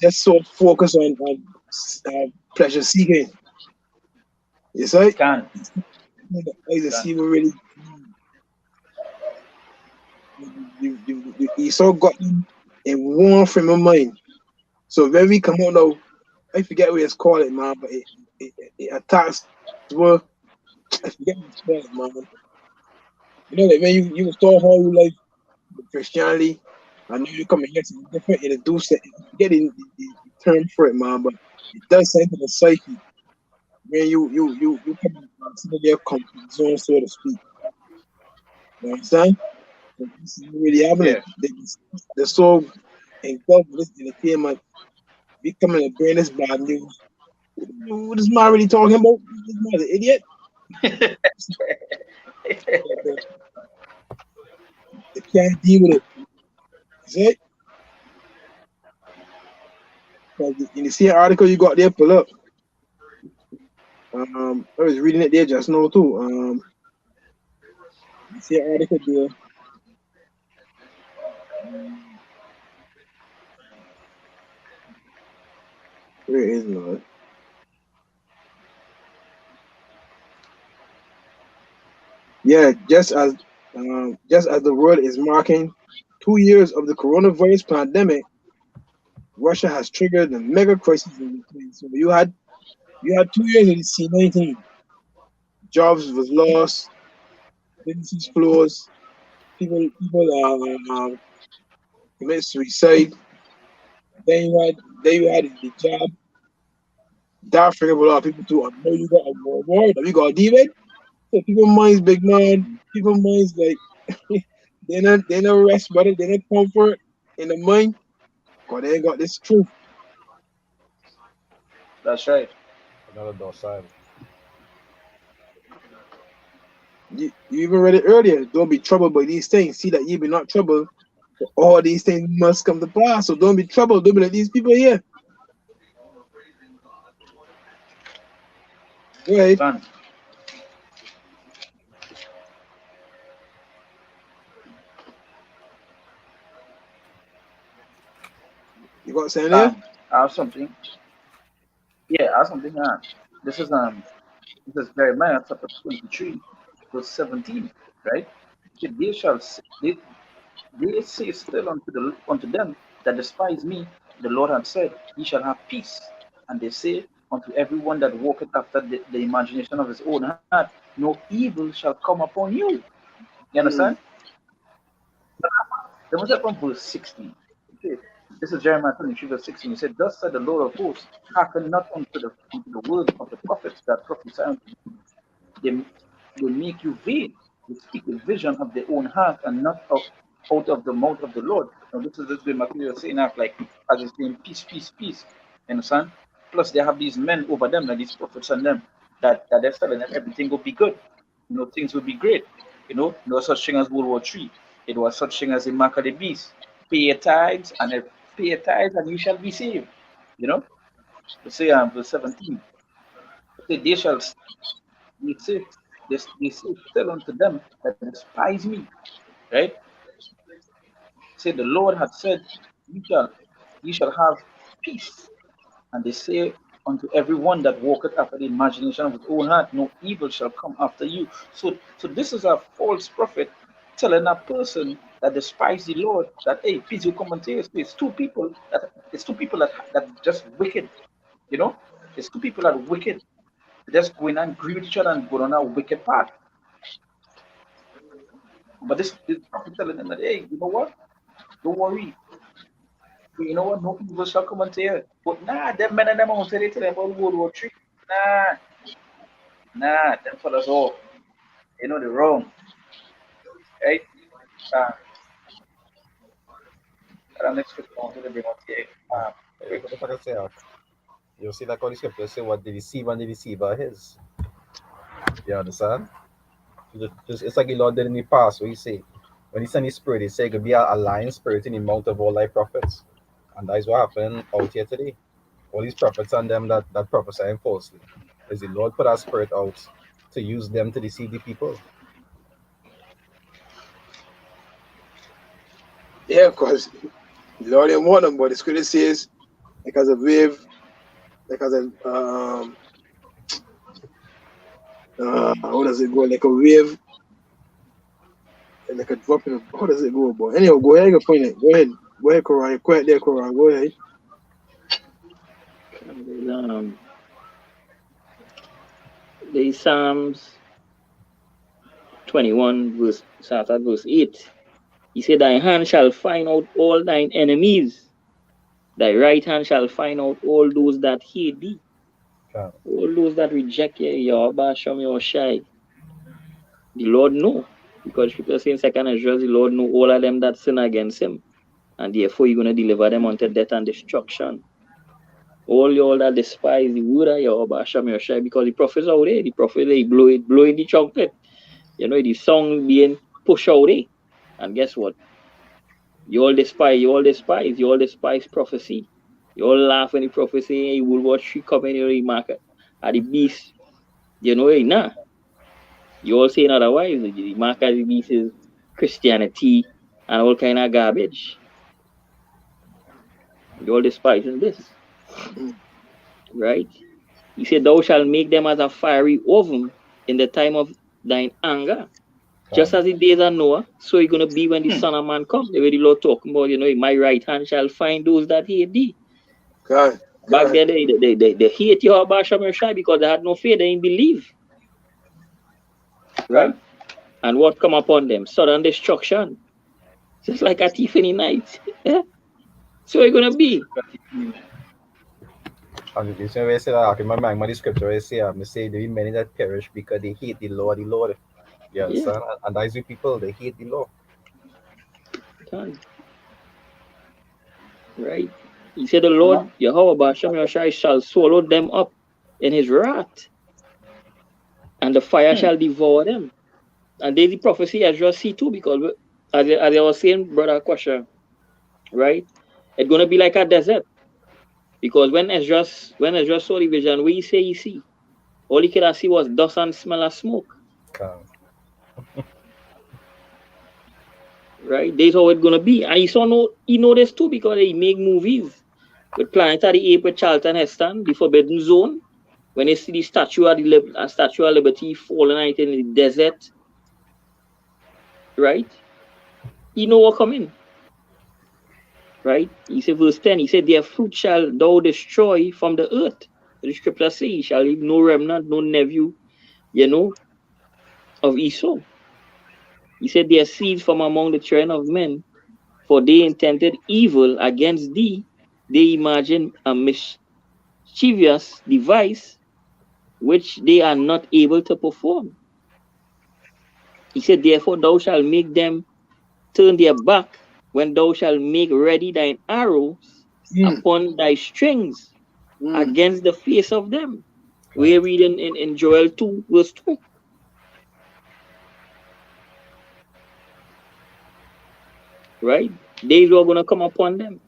just so focused on pleasure seeking. You see, Can, the eyes to can. see what really you so got them in one frame of mind. So when we come out now, I forget what it's called it, man, but it attacks what I forget what it's called it, man. Like when you start how you like Christianity, I know you come here something different and it do say I forget the term for it, man, but it does something to the psyche. When you come outside of your comfort zone, so to speak. You understand? So this is really happening. Yeah, They're so engulfed with this entertainment. We coming to bring this bad news. What is man really talking about? This man's an idiot. They, they can't deal with it. See it? Because in the same article you got there, pull up. I was reading it there just now too. You see an article there. Um, where is it? Yeah, just as the world is marking 2 years of the coronavirus pandemic, Russia has triggered a mega crisis in Ukraine. So you had 2 years of the C-19. Jobs was lost, businesses closed, people commit suicide. Then you had the job. That triggered a lot of people too. I know you got a war that we got to deal with. So people minds big man. People minds like they not rest, but they not comfort in the mind. Cause they ain't got this truth. that's right. Another docile. You even read it earlier. Don't be troubled by these things. See that ye be not troubled. For all these things must come to pass. So don't be troubled. Don't be like these people here. Right? Son, You got something there? I have something. Yeah, I have something. This is this is Jeremiah chapter 23, verse 17, right? They shall they say still unto them that despise me, the Lord hath said, ye shall have peace. And they say unto everyone that walketh after the imagination of his own heart, no evil shall come upon you. You understand? Mm. Then we start from verse 16. Okay. This is Jeremiah 23, verse 16. He said, thus said the Lord of hosts, hearken not unto the words of the prophets that prophesy unto you. They, they make you vain. They speak the vision of their own heart and not out of the mouth of the Lord. Now, this is the material saying that, like, as it's saying, peace, peace, peace. You understand? Plus, they have these men over them, like these prophets and them, that they're telling them everything will be good. Things will be great. No such thing as World War III. It was such thing as the mark of the beast. Pay your tithes, and pay your tithes, and you shall be saved. You know? Let's say, verse 17. Say, they say, they say still unto them that despise me, right? Say the Lord had said, ye shall, ye shall have peace. And they say unto every one that walketh after the imagination of his own heart, no evil shall come after you. So this is a false prophet telling a person that despise the Lord that, hey, peace will come unto you. It's two people that just wicked, you know. It's two people that are wicked. They just going and agree with each other and go on a wicked path. But this prophet telling them that, hey, you know what? Don't worry. You know what? No evil shall come unto you. But nah, them men and them won't tell you to them about World War III. Nah, nah, them fellas all, they're wrong, right? Uh, and next scripture I wanted to bring out here. Hey, what the fuck I say? You see that all the scriptures say what the deceiver and the deceiver is. You understand? It's like the Lord did in the past, where he say, when he sent his spirit, he said it could be a lying spirit in the mouth of all thy prophets. And that is what happened out here today. All these prophets and them that prophesying falsely. Is the Lord put our spirit out to use them to deceive the people. Yeah, because the Lord didn't want them, but the scripture says, because of wave, because of how does it go? Like a wave, and like a drop in a, how does it go, boy? Anyway, go ahead, you can find it. Go ahead. Go ahead, Koran. You're quiet there, Koran. Go ahead. The Psalms 21, starts at verse 8. He said, thy hand shall find out all thine enemies. Thy right hand shall find out all those that hate thee. Yeah. All those that reject you, your Basham, your Shai. The Lord know. Because people say in 2nd Ezra, the Lord know all of them that sin against him. And therefore you're going to deliver them unto death and destruction. All that despise the word of your Basham, your Shai. Because the prophets out there, the prophet, they blowing the trumpet. The song being pushed out there. And guess what? You all despise prophecy. You all laugh when the prophecy, hey, World War III coming in the market. At the beast, nah. You all saying otherwise. The mark of the beast is Christianity and all kind of garbage. You all despising this, right? He said, thou shalt make them as a fiery oven in the time of thine anger. Just as the days of Noah, so it's going to be when the Son of Man comes. The way the Lord talking about, my right hand shall find those that hate thee. God. Back then, they hate Yahweh Shem Shai because they had no faith, they didn't believe. Right? And what come upon them? Sudden destruction. Just like a thief in the night. Yeah? So it's going to be. And the same way I say that, I can remember the scripture I say there be many that perish because they hate the Lord, the Lord. You Yeah. understand? And that is the people, they hate the law. Done. Right? He said, the Lord, Yahweh Shem Shai shall swallow them up in his wrath, and the fire shall devour them. And there's the prophecy Ezra see too, because as I was saying, brother Kwasha, right? It's gonna be like a desert. Because when Ezra saw the vision, what he see? All he could see was dust and smell of smoke. Calm. Right? That's how it's gonna be. And he know this too because he make movies with Planet of the Apes with Charlton Heston, the Forbidden Zone, when they see the Statue of Liberty falling out in the desert, right? He know what coming, right? He said verse 10, he said, their fruit shall thou destroy from the earth. The scripture say, he shall leave no remnant, no nephew, you know, of Esau. He said, their seeds from among the children of men, for they intended evil against thee. They imagine a mischievous device which they are not able to perform. He said, therefore thou shalt make them turn their back when thou shalt make ready thine arrows Mm, upon thy strings mm. against the face of them. Calm. We read in Joel 2, verse 2, right? Days are going to come upon them,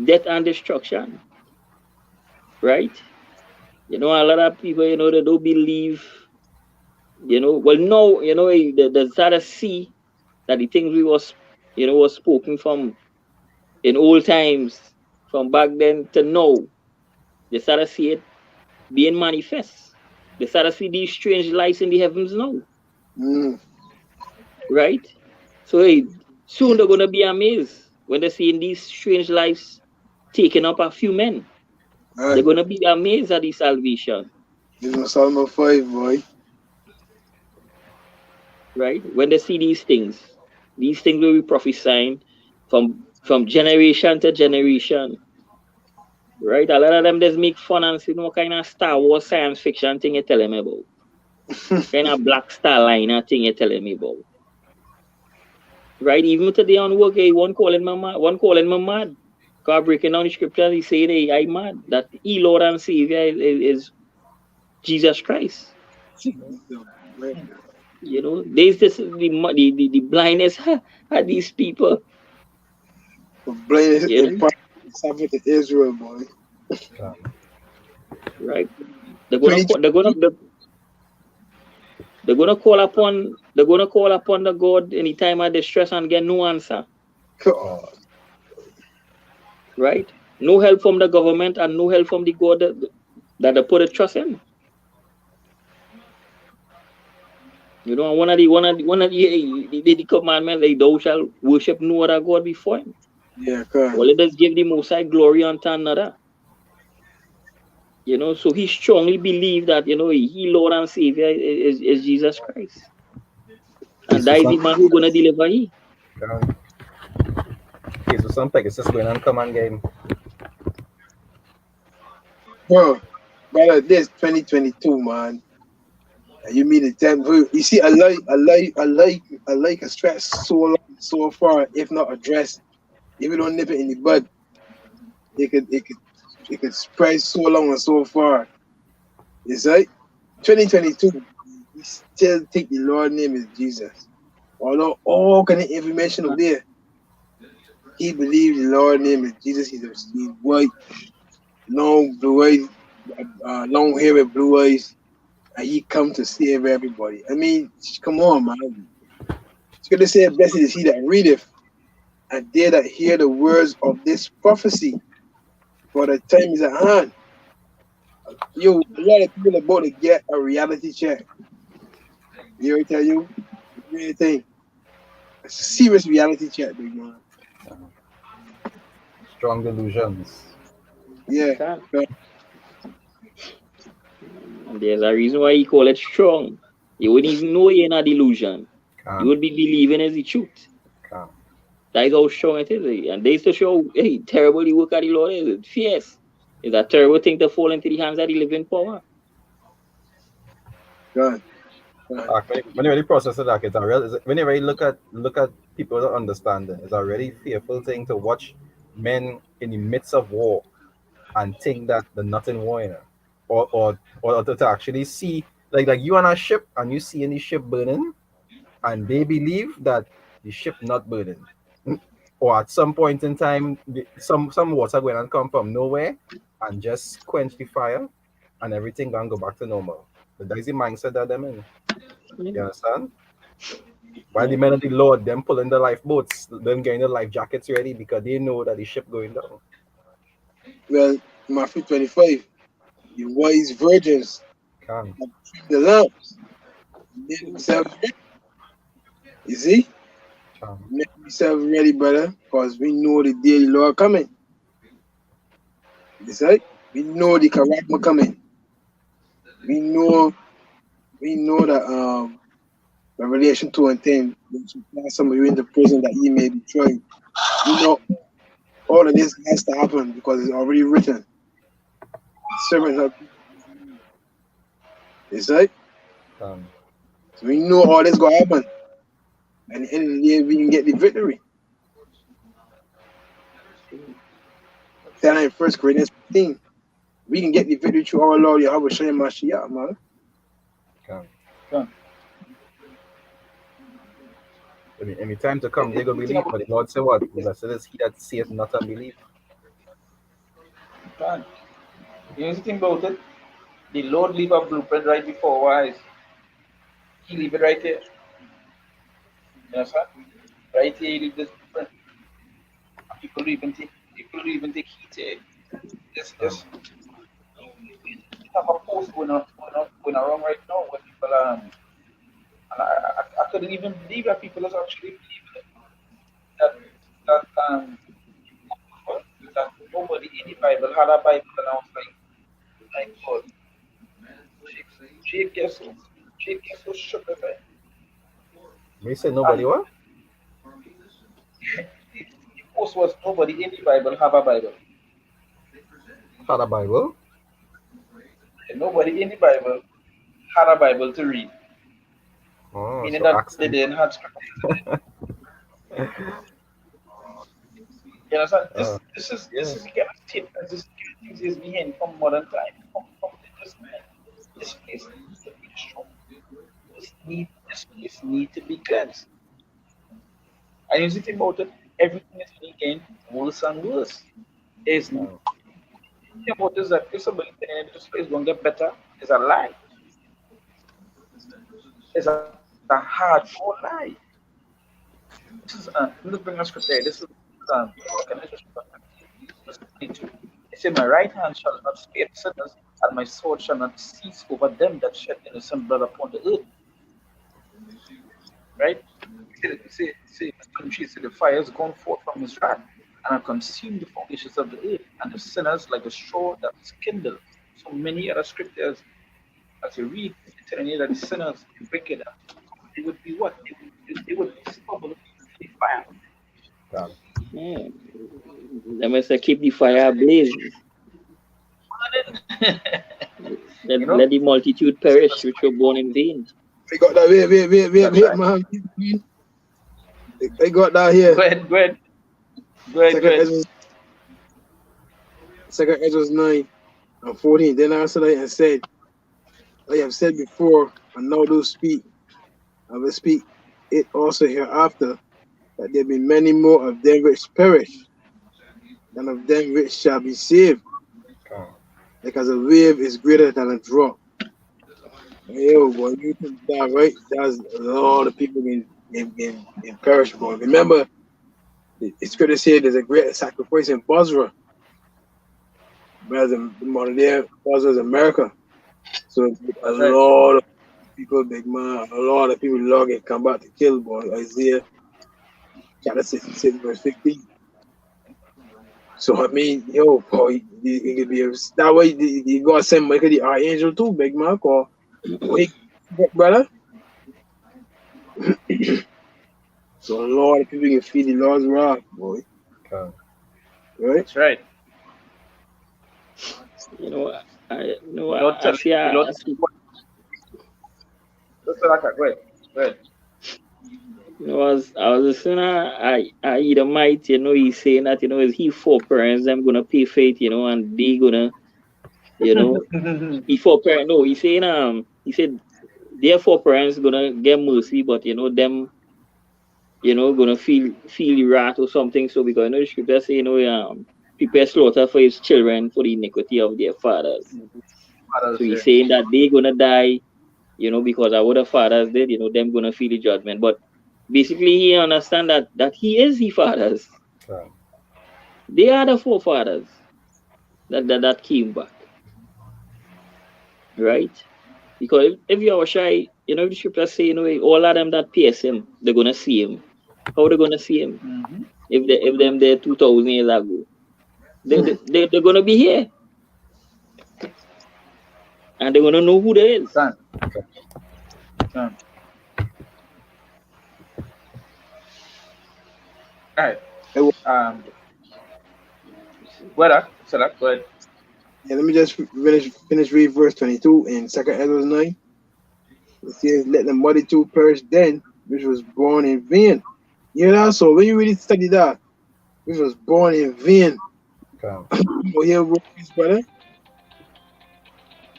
death and destruction, right? A lot of people, they don't believe, well, no, the start to see that the things was spoken from in old times, from back then to now. They start to see it being manifest. They start to see these strange lights in the heavens now, Mm. right? So hey, soon they're gonna be amazed when they're seeing these strange lives taking up a few men. They're Right. gonna be amazed at the salvation, This is Psalm 5, boy. right? When they see these things will be prophesying from generation to generation, right? A lot of them just make fun and say, what kind of Star Wars science fiction thing you telling me about? Kind of Black Star Liner thing you telling me about? Right? Even today on work, hey, one calling me mad. God breaking down the scriptures, he saying, hey, I mad that he Lord and Savior is Jesus Christ. There's this the blindness at these people. For blaming You the know, prophet happened to Israel, boy. Calm. right? They're gonna 20, call, they're gonna call upon the God in the time of distress and get no answer. God. Right? No help from the government and no help from the God that they put a trust in. And one of the commandments, like thou shalt worship no other God before him. Yeah, God. Or let us give the most high glory unto another. So he strongly believed that he Lord and Savior is Jesus Christ. Okay, And so that is the some man who's gonna deliver he. calm. Okay, so some Pegasus going on command game. Bro, brother, this 2022, man. And you mean the time? You see, I like a stress so far, if not addressed. If you don't nip it in the bud, it could spread so long and so far. It's like 2022. We still think the Lord name is Jesus. Although all kind of information out there, he believes the Lord name is Jesus. He's white, long blue eyes, long hair with blue eyes, and he come to save everybody. I mean, come on, man. It's going to say, blessed is he that readeth, and they that hear the words of this prophecy, for the time is at hand. Yo, a lot of people are about to get a reality check. You know what I tell you? Really think. A serious reality check, big man. Strong delusions. Yeah. Can. And there's a reason why he call it strong. You wouldn't even know you're in a delusion. You Calm. would be believing as the truth. Calm. That is how strong it is. And they to show, hey, terrible the work of the Lord is. It's fierce. It's a terrible thing to fall into the hands of the living power. God. When you really process it, like it's a real. When you really look at people that understand it, it's a really fearful thing to watch men in the midst of war and think that they're not in war, or to actually see Like you on a ship and you see any ship burning, and they believe that the ship not burning. Or at some point in time, some water going to come from nowhere and just quench the fire, and everything gonna go back to normal. But that's the mindset that them in. You understand? While the Yeah. men of the Lord, them pulling the lifeboats, them getting the life jackets ready because they know that the ship going down. Well, Matthew 25, the wise virgins Can, have trimmed the lamps, made themselves ready. You see? can, Make themselves ready, brother, because we know the day the Lord coming. You see? We know the character coming. We know that Revelation 2 and 10, which implies some of you into prison that ye may be tried. We know all of this has to happen because it's already written. Servants of it's right. can. So we know all this gonna happen. And at the end of the day, we can get the victory. That in 1 Corinthians 15. We can get the victory through our Lord Yahweh Shem Mashiach, man. Can. Done. I mean, any time to come, they go The thing believe. about But the Lord say what? Blessed is he that saith not unbelief. done. You know the thing about it? The Lord leave a blueprint right before our eyes. He leave it right there. You understand? Right here, he leave this blueprint. People don't even take heed to it. Can, We have a post going around right now where people and I couldn't even believe that people is actually believing it. That that what? That nobody in the Bible had a Bible, and I was like, my God, Jake gets so shook as I. me say nobody And what? the post was nobody in the Bible have a Bible. Had a Bible? And nobody in the Bible had a Bible to read, Oh, meaning so that they accent. didn't have scripture. You understand? Uh, This yeah. is the kind of statements, this kind of things is behind from modern time, from this man. This place needs to be destroyed. This place need to be cleansed. And you see the thing about it, everything is only getting worse and worse. There's nothing Can, about this that if somebody saying this place gonna get better is a lie. It's a hardcore lie. This is let's bring a script there. This is okay, let's just verse 22. It said, my right hand shall not spare sinners, and my sword shall not cease over them that shed innocent blood upon the earth. Right? Verse 23 said, the fire has gone forth from his wrath, and have consumed the foundations of the earth, and the sinners like a straw that is kindled. So many other scriptures, as you read, it's telling you that the sinners, the wicked, they would be what? They would be stubble to the fire. can. Yeah. Let me say keep the fire blazing. You know? Let the multitude See perish verse which were born in vain. I got that. That's Wait, right. man. I got that here. Go ahead, go ahead, go ahead, go Second ahead. Ezra, Second Ezra 9 and 14. Then I answered and said, I have said before, and now do speak. I will speak it also hereafter, that there be many more of them which perish, than of them which shall be saved. Can. Because a wave is greater than a drop. Yo, boy, you think that right? That's a lot of people in perish, boy. Remember, it's good to say there's a great sacrifice in Basra, whereas the modern day Basra is America. So a That's right. lot of people, big man, a lot of people log and come back to kill, boy. Isaiah chapter 66, verse 15. So I mean, yo, boy, it could be that way. You gotta send Michael the archangel too, big man, or wait, brother. So a lot of people can feel the Lord's wrath, boy. Can. Right? That's right. You know, The Lord I tell see, the Lord just like that. Go ahead. Go ahead. as I was listening, I either might, he's saying that, is he four parents them gonna pay for it, and they gonna You know, he foreparent. No, he saying he said their foreparents gonna get mercy, but them, gonna feel wrath or something. So because the scripture say prepare slaughter for his children for the iniquity of their fathers. So Others he's here. saying that they gonna die, because our other fathers did, them gonna feel the judgment. But basically he understand that he is the fathers. Right. They are the forefathers that came back, right? Because if you are shy, the scripture say, all of them that pierce him, they're gonna see him. How they gonna see him? Mm-hmm. If them there 2,000 years ago, they're gonna be here and they're gonna know who they is. Done. Done. All right. Hey, well, Whether select, go ahead. yeah, let me just finish read verse 22 in 2 Ezra 9. It says, "Let the multitude perish then, which was born in vain." You know, so when you really study that, which was born in vain, Okay. oh here, brother,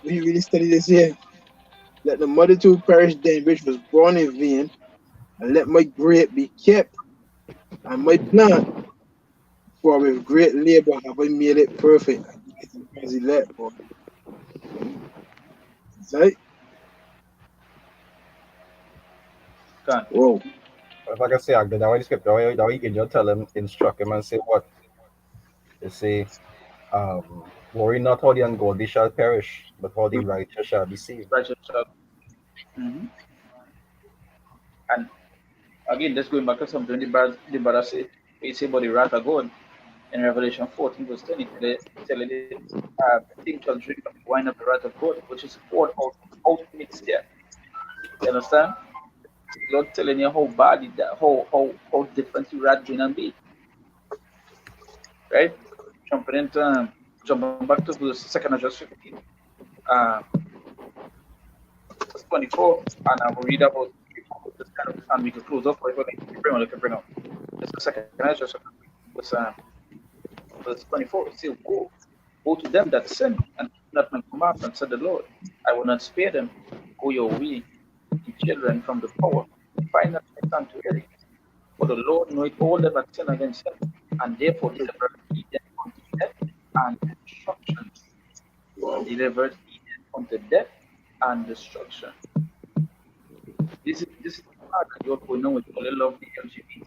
when you really study this here, let the multitude perish then, which was born in vain, and let my grape be kept, and my plant, for with great labor have I made it perfect. As elect, boy. Right? Done. Whoa. If I can say, that way the scripture, that way you can just tell him, instruct him, and say what? They say, worry not how the ungodly shall perish, but how the righteous shall be saved. Righteous. Mm-hmm. And again, just going back to something the brother said, he say about the wrath of God in Revelation 14, verse 20, tell it, think shall drink of the wine of the wrath of God, which is poured out mixed there. You understand? Lord telling you how bad it, how different the wrath going to be, right? Jumping into jumping back to verse 2 Ezra 15, uh, verse 24, and I will read about this kind of, and we could close off with what we can bring up. This is 2 Ezra verse, verse 24. It says, Woe to them that sin and keep not my commandments, said the Lord. I will not spare them. Go your way, ye children from the power. Find not my sanctuary. For the Lord knoweth all them that sin against him, and therefore delivereth he them unto death and destruction. Delivered he them unto death and destruction. This is the part that you're going on with all the love the LGBT,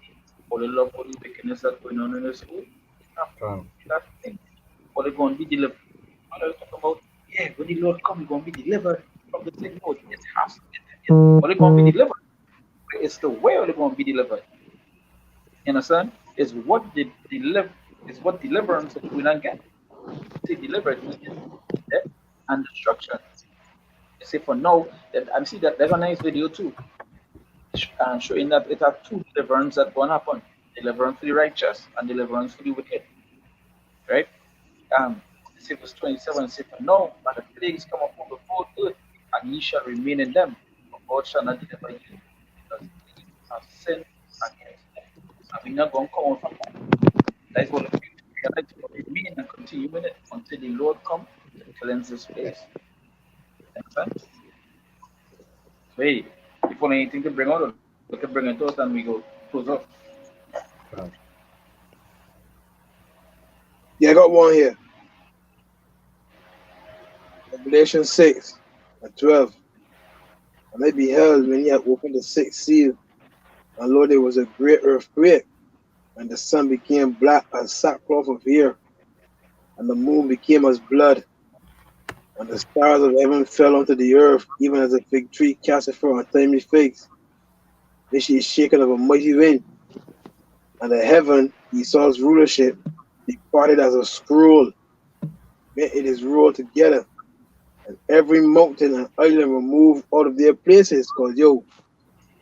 all the love all the wickedness that's going on in the school. Okay. That thing. Or they're going to be delivered. When I talk about, yeah, when the Lord come, you're going to be delivered from the thing. No, it has to be. Or they're going to be delivered. It's the way they're going to be delivered. You understand? Is what the deliver is what deliverance that we don't get. See, delivered means death and destruction. You see, for now, that I see that there's a nice video too, showing that it have two deliverance that going to happen: deliverance for the righteous and deliverance for the wicked. Right? See verse 27 says, "For now, but the plagues come upon the whole earth, and ye shall remain in them, for God shall not deliver you, because ye have sinned against him." And we're not going to come out from that. That is what we realize to remain and continue in it until the Lord come to cleanse this place. Understand? So hey, if you want anything to bring out, we can bring it to us and we go close off. Okay. Yeah, I got one here. Revelation 6 and 12. And I beheld when he had opened the sixth seal, and lo, there was a great earthquake, and the sun became black as sackcloth of hair, and the moon became as blood, and the stars of heaven fell onto the earth, even as a fig tree casteth forth untimely figs. Then she is shaken of a mighty wind, and the heaven, Esau's rulership, departed as a scroll, when it is rolled together, and every mountain and island removed out of their places. Because, yo,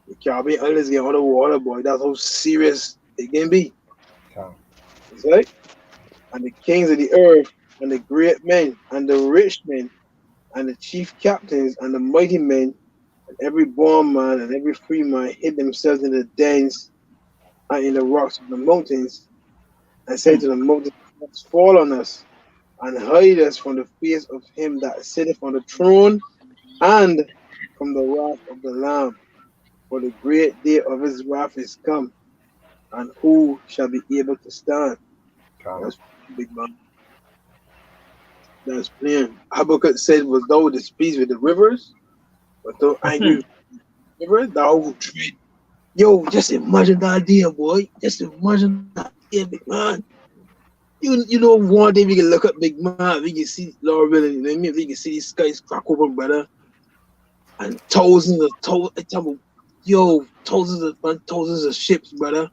the Caribbean islands get out of water, boy. That's how serious it can be. Okay. That's right? And the kings of the earth, and the great men, and the rich men, and the chief captains, and the mighty men, and every born man, and every free man hid themselves in the dens and in the rocks of the mountains, and said to the mountains, fall on us, and hide us from the face of him that sitteth on the throne, and from the wrath of the Lamb. For the great day of his wrath is come, and who shall be able to stand? Come. That's big man. That's plain. Habakkuk said, was thou displeased with the rivers? Was thou angry with the rivers? Thou will tread. Yo, just imagine the idea, boy. Just imagine the idea, big man. You know, one day we can look up Big Man, we can see Laura Willing, you know what I mean? We can see these skies crack open, brother. And thousands of ships, brother.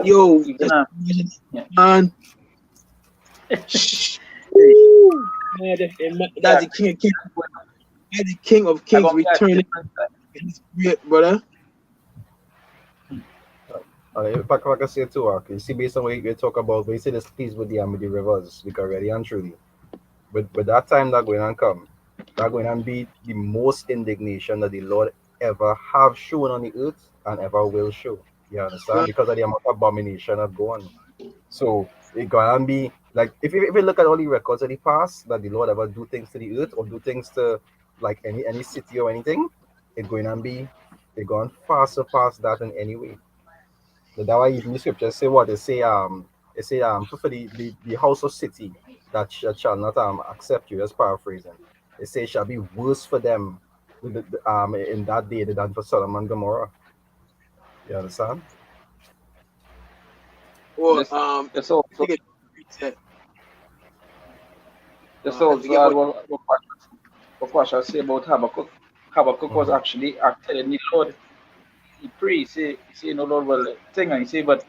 Yo, Even just imagine, yeah. man. Hey, Woo! Man, that's yeah, the king of kings. That's the king of I kings gonna be a returning different in his spirit, brother. If I can say too, you see, based on what you talk about, when you say this please with the rivers, because really and truly, with that time that going and come, that going and be the most indignation that the Lord ever have shown on the earth and ever will show. You understand? God, Because of the amount of abomination that go on. So it gonna be like if you look at all the records of the past that the Lord ever do things to the earth or do things to like any city or anything, it going to be it going far surpass that in any way. That's why even the scriptures say what they say for the house of city that shall not accept you, as paraphrasing. They say it shall be worse for them in that day than for Sodom and Gomorrah. You understand? or this this I also think it, this I also forget what I say about Habakkuk. Habakkuk was Mm-hmm. actually telling the Lord, he pray, he say, no Lord, well thing, and he say, but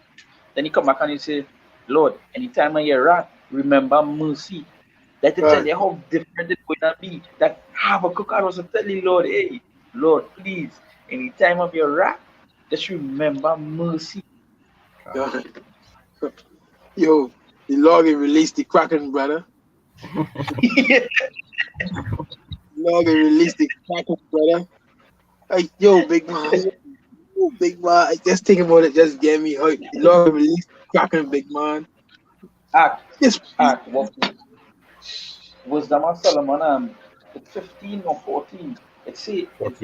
then he come back and he say, Lord, anytime I hear wrath, remember mercy. That to tell God. you how different it's going to be. That Habakkuk I was telling Lord, hey, Lord, please, anytime of your wrath, just remember mercy. God. Yo, the Lord will release the Kraken, brother. The Lord will release the Kraken, brother. Hey, yo, big man. Ooh, big man. I just thinking about it just get me hype. The Lord will release the Kraken, big man. Act, Yes, please. act. What Wisdom of Solomon, it's 15 or 14. It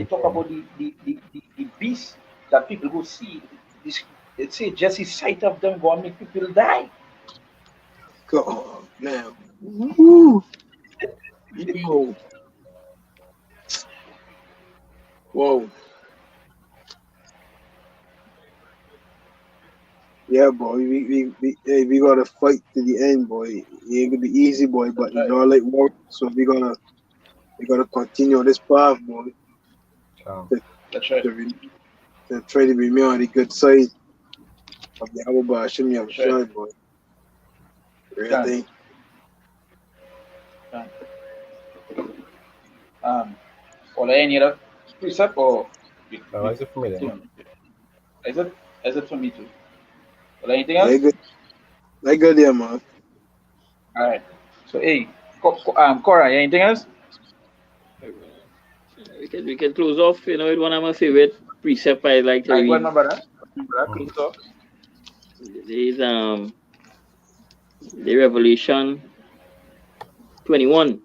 talk 44. about the beast that people go see. This, it say just the sight of them go and make people die. God, man. Woo. Yo, whoa. Yeah, boy. We gotta fight to the end, boy. It ain't gonna be easy, boy. But That's you right. know, like war. So we gotta continue on this path, boy. Um, To, That's right. to, re- to try to remain on the good side of the Abba Hashem That's right. Yahushua, boy. Real Can, thing. can. Um, or any other precept or now, is it for me then? you- is it is it for me too? Or anything Yeah, else? good. Like good there, man. All right. So hey, Cora, anything else? We can close off, with one of my favorite precept I like to I go ahead, read. my brother. My brother, Mhm. close it off. Is the Revelation 21.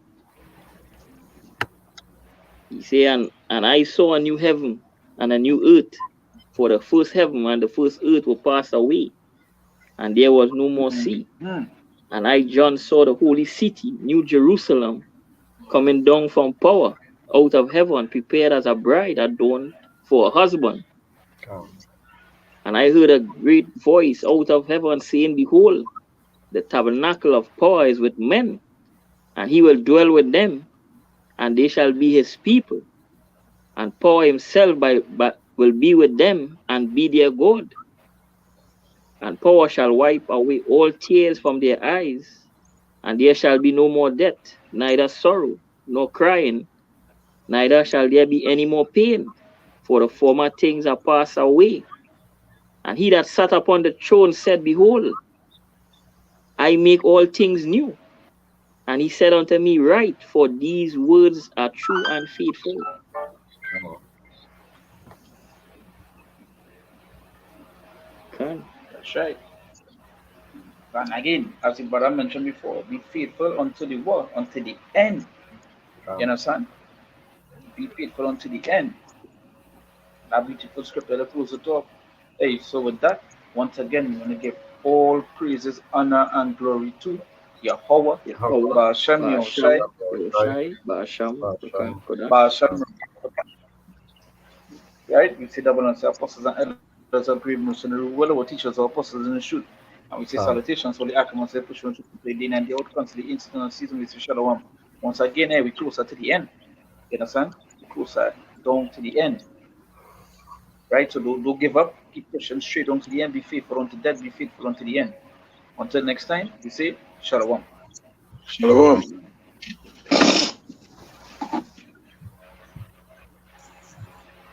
He say, and I saw a new heaven and a new earth, for the first heaven and the first earth will pass away, and there was no more sea. Mm-hmm. And I, John, saw the holy city, New Jerusalem, coming down from power out of heaven, prepared as a bride adorned for a husband. Um, And I heard a great voice out of heaven saying, Behold, the tabernacle of power is with men, and he will dwell with them, and they shall be his people. And power himself will be with them and be their God. And power shall wipe away all tears from their eyes, and there shall be no more death, neither sorrow, nor crying, neither shall there be any more pain, for the former things are passed away. And he that sat upon the throne said, Behold, I make all things new. And he said unto me, Write, for these words are true and faithful. um, Okay. That's right. And again, as the brother mentioned before, be faithful until the what? Until the end. You understand? Be faithful until the end. That beautiful scripture that close it off. Hey, so with that, once again, we want to give all praises, honor, and glory to Yahweh, Yahweh, Ba'ashem Yahushai, Basham, Yoshai, Basham, Kodash, Kodash. Ba'ashem, right? We say double and say apostles and elders are great missionaries, well, our teachers are apostles in the shoot. And we say salutations for the Akamon, say push on to play day and the outcomes, the incident and season, we say shalom. Once again, we closer to the end. You understand? We closer down to the end. Right? So don't give up. Keep pushing straight on to the end. Be faithful unto death. Be faithful unto the end. Until next time, we say Shalom. Shalom.